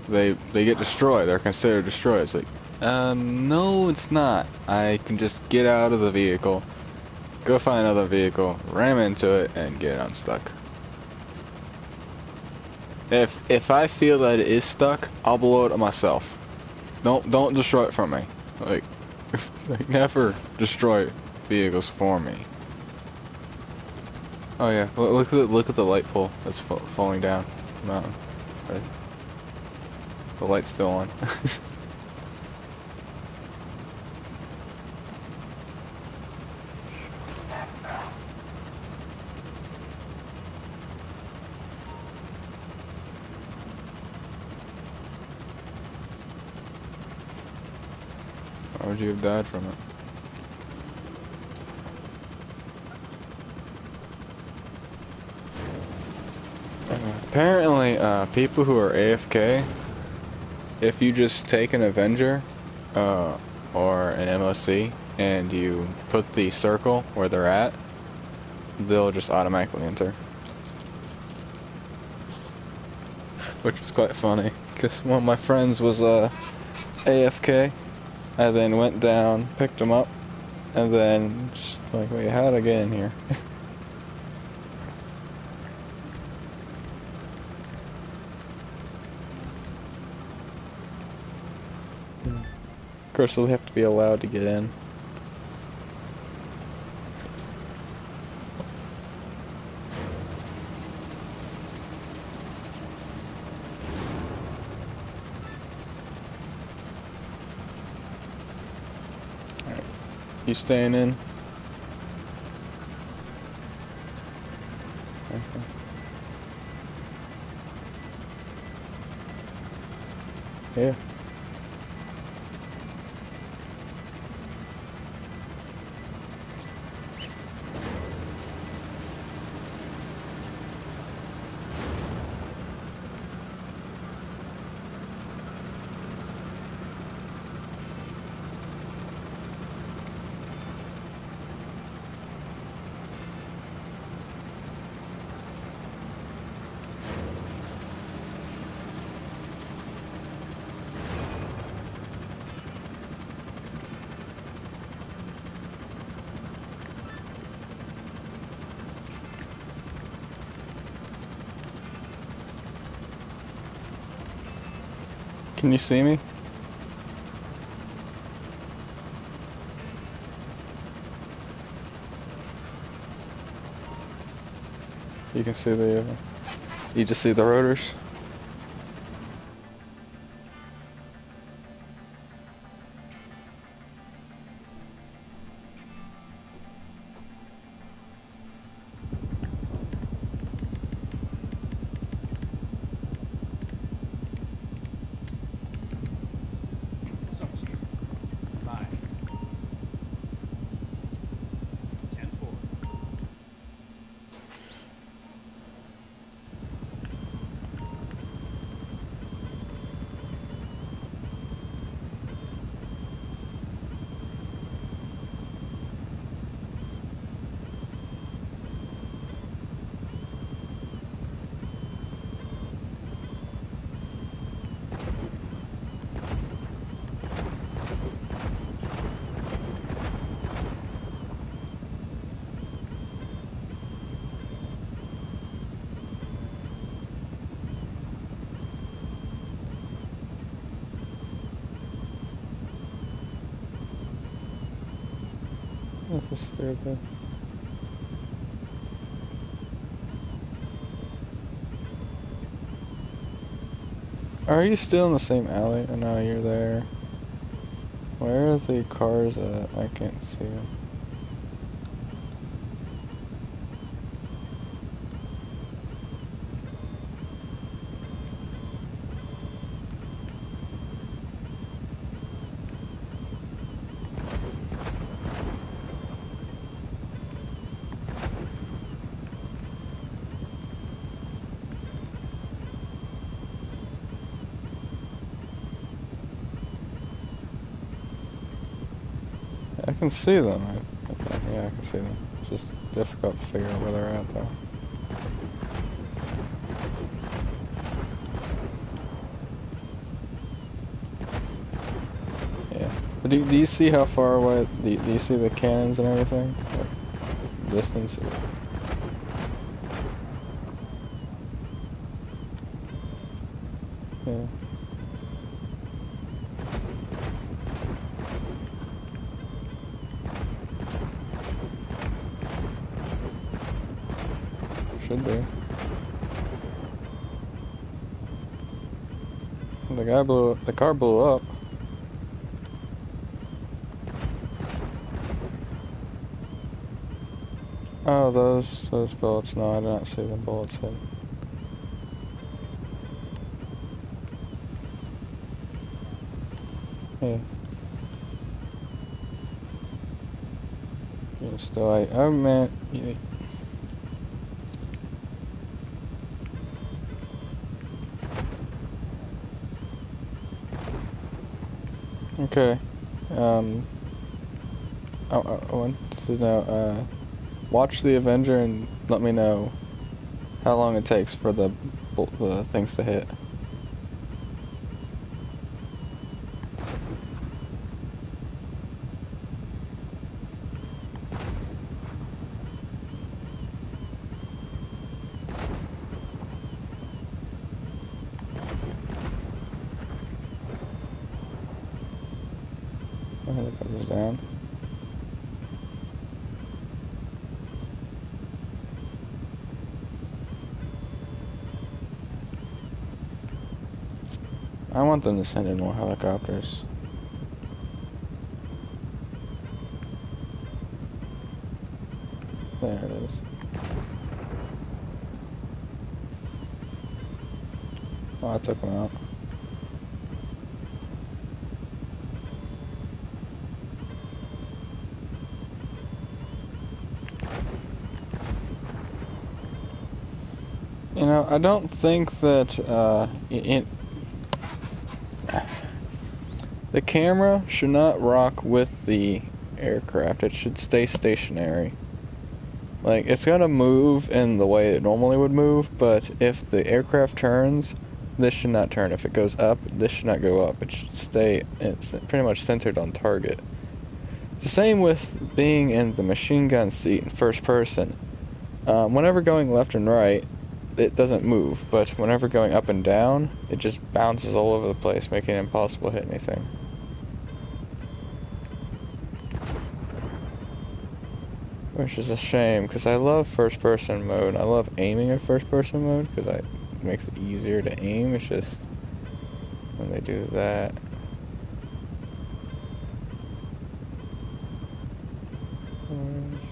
they get destroyed. They're considered destroyed. It's like, no, it's not. I can just get out of the vehicle, go find another vehicle, ram into it, and get it unstuck. If I feel that it is stuck, I'll blow it up myself. Don't destroy it for me. Like, like never destroy vehicles for me. Oh yeah, look at the light pole that's falling down the mountain. Right. The light's still on. Why would you have died from it? Apparently, people who are AFK, if you just take an Avenger, or an MOC, and you put the circle where they're at, they'll just automatically enter. Which is quite funny, because one of my friends was, AFK. I then went down, picked him up, and then just like, wait, how did I get in here? Of course, they'll have to be allowed to get in. Alright, you staying in? Okay. Yeah. Can you see me? You can see the, you just see the rotors? What's up, Chief? Bye. 10-4. This is stupid. Are you still in the same alley? Oh no, you're there. Where are the cars at? I can't see them. I can see them. Okay, yeah, I can see them. It's just difficult to figure out where they're at, though. Yeah. But do you see how far away? Do you see the cannons and everything? Like, distance? Yeah. Should be. The car blew up. Oh, those bullets. No, I did not see them bullets hit. Yeah. Yeah, still, oh man. Yeah. Okay. I want to know, watch the Avenger and let me know how long it takes for the things to hit. My helicopter's down. I want them to send in more helicopters. There it is. Oh, I took them out. You know, I don't think that the camera should not rock with the aircraft. It should stay stationary. Like, it's gonna move in the way it normally would move, but if the aircraft turns, this should not turn. If it goes up, this should not go up. It should stay, it's pretty much centered on target. It's the same with being in the machine gun seat in first person. Whenever going left and right, it doesn't move, but whenever going up and down, it just bounces all over the place, making it impossible to hit anything. Which is a shame, because I love first-person mode. I love aiming in first-person mode, because it makes it easier to aim. It's just when they do that.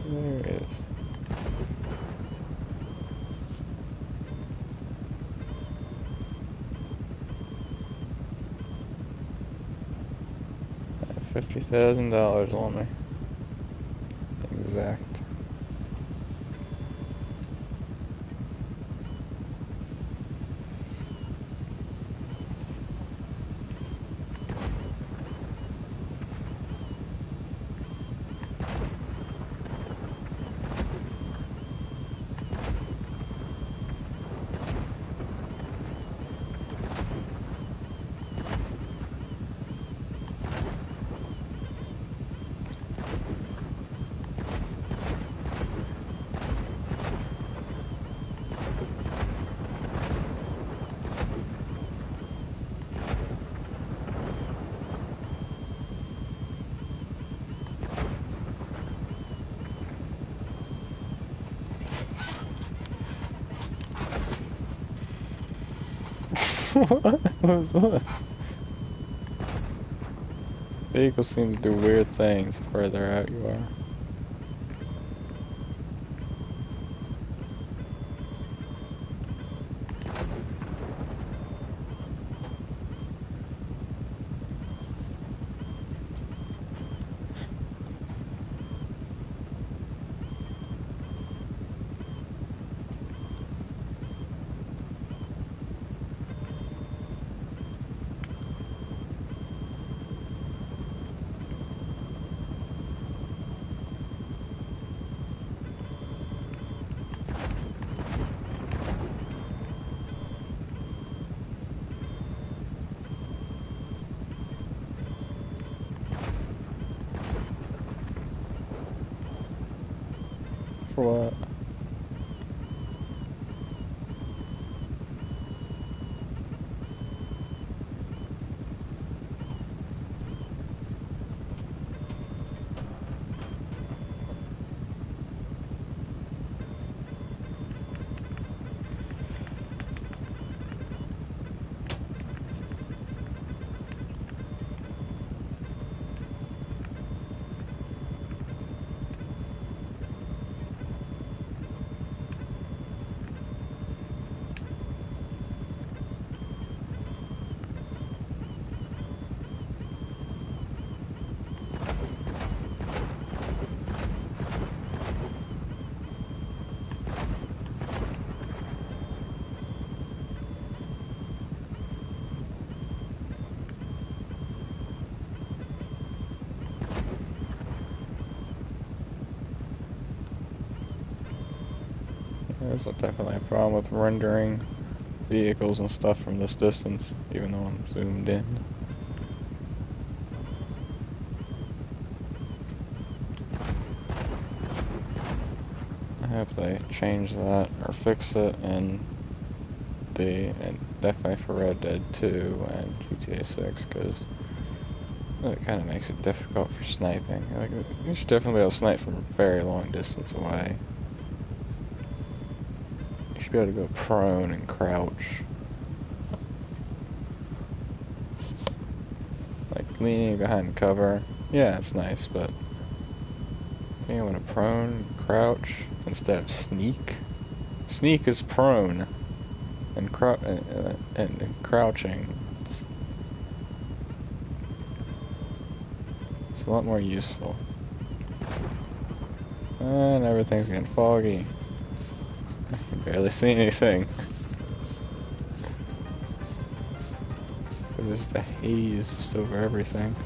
There it is. $50,000 on me. Exact. What was that? Vehicles seem to do weird things the further out you are. For what? There's definitely a problem with rendering vehicles and stuff from this distance, even though I'm zoomed in. I hope they change that or fix it in and definitely for Red Dead 2 and GTA 6, because it kind of makes it difficult for sniping. Like, you should definitely be able to snipe from a very long distance away. You should be able to go prone and crouch. Like, leaning behind cover, yeah, it's nice, but being able to prone, crouch, instead of sneak. Sneak is prone, and crouching. It's a lot more useful. And everything's getting foggy. I can barely see anything. So there's just a haze just over everything.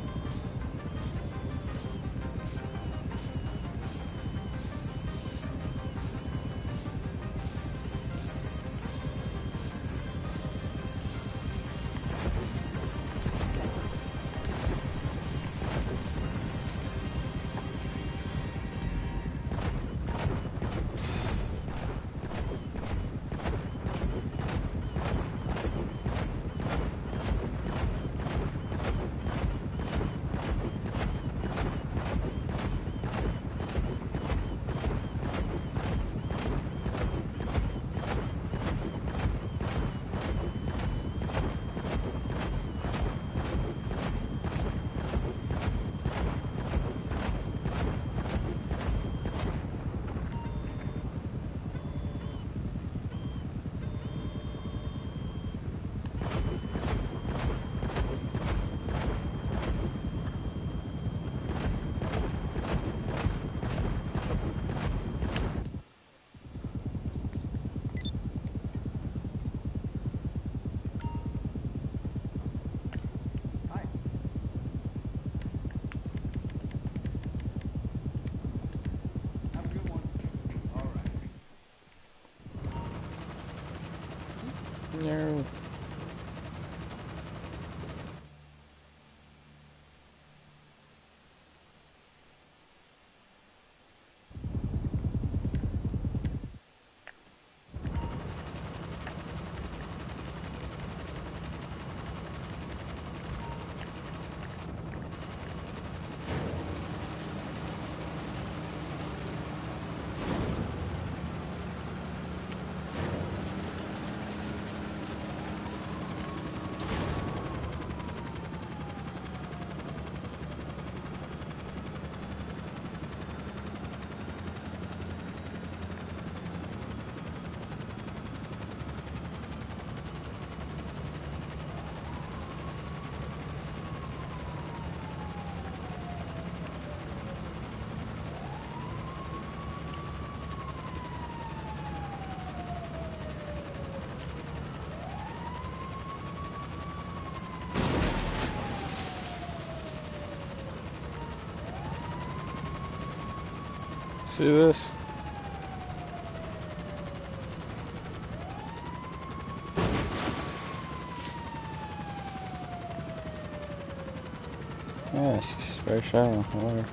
No. See this? Yeah, she's very shallow. Water.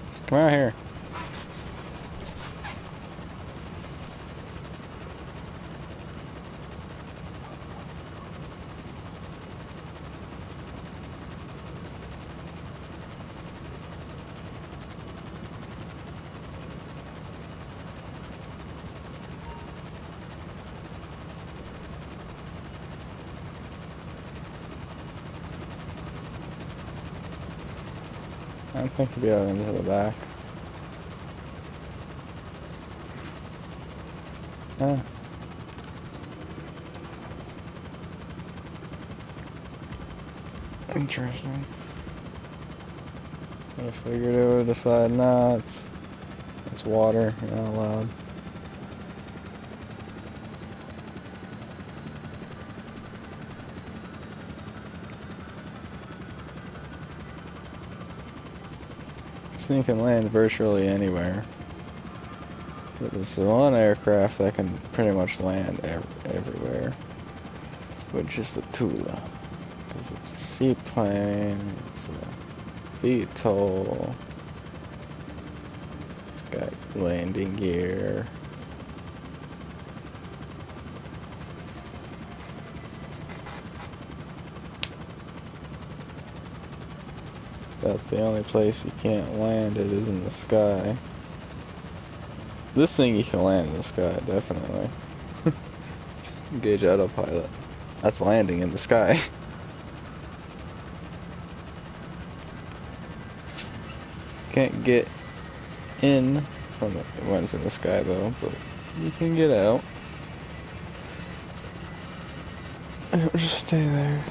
Just come out here. I don't think you'll be able into the back. Ah. Interesting. I figured it would decide, nah, it's water, you're not allowed. This thing can land virtually anywhere. But there's one aircraft that can pretty much land everywhere, which is the Tula. Because it's a seaplane, it's a VTOL, it's got landing gear. But the only place you can't land it is in the sky. This thing you can land in the sky, definitely. Engage autopilot. That's landing in the sky. Can't get in from when it's in the sky though, but you can get out. It'll just stay there.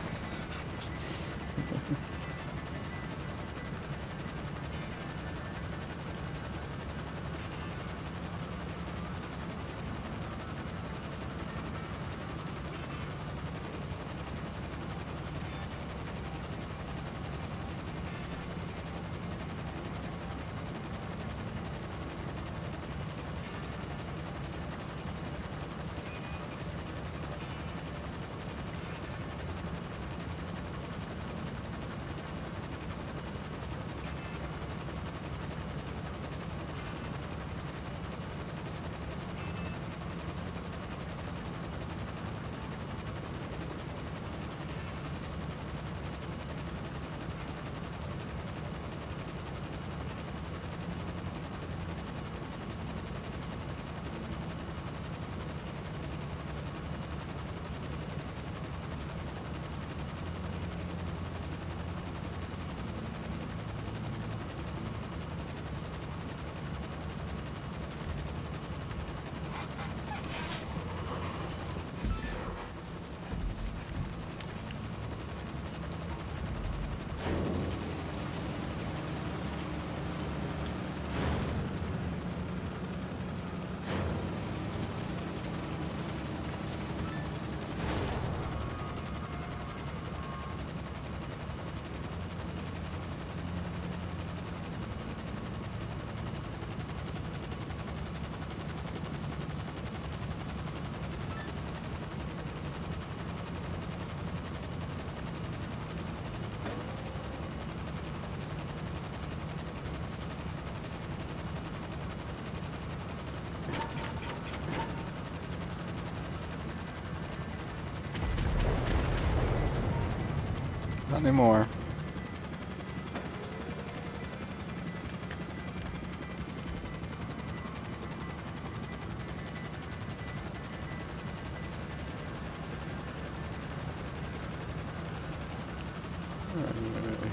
Not anymore.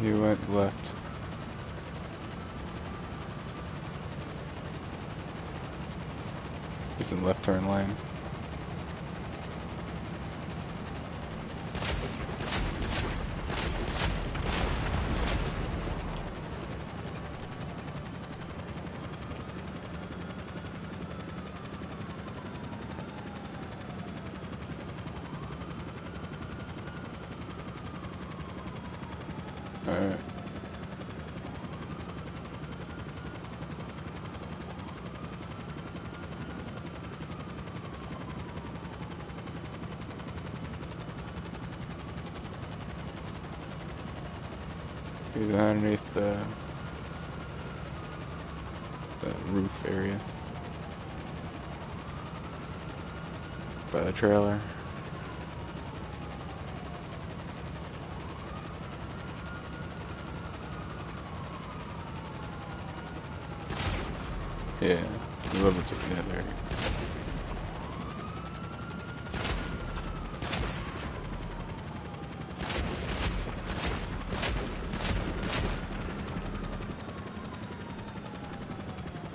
He went left. He's in left turn lane. Alright. He's underneath the roof area. By the trailer. Yeah, a little bit together.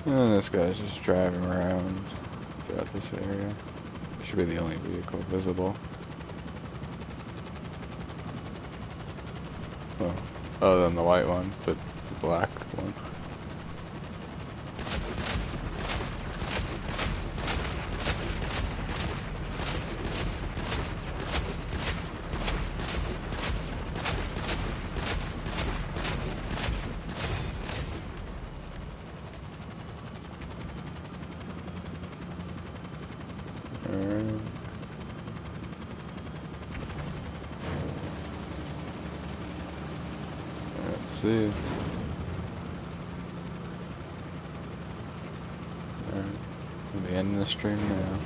And this guy's just driving around throughout this area. Should be the only vehicle visible. Well, other than the white one, but the black one. Alright. Let's see. Alright. We'll be ending the stream now.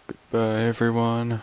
Goodbye, everyone.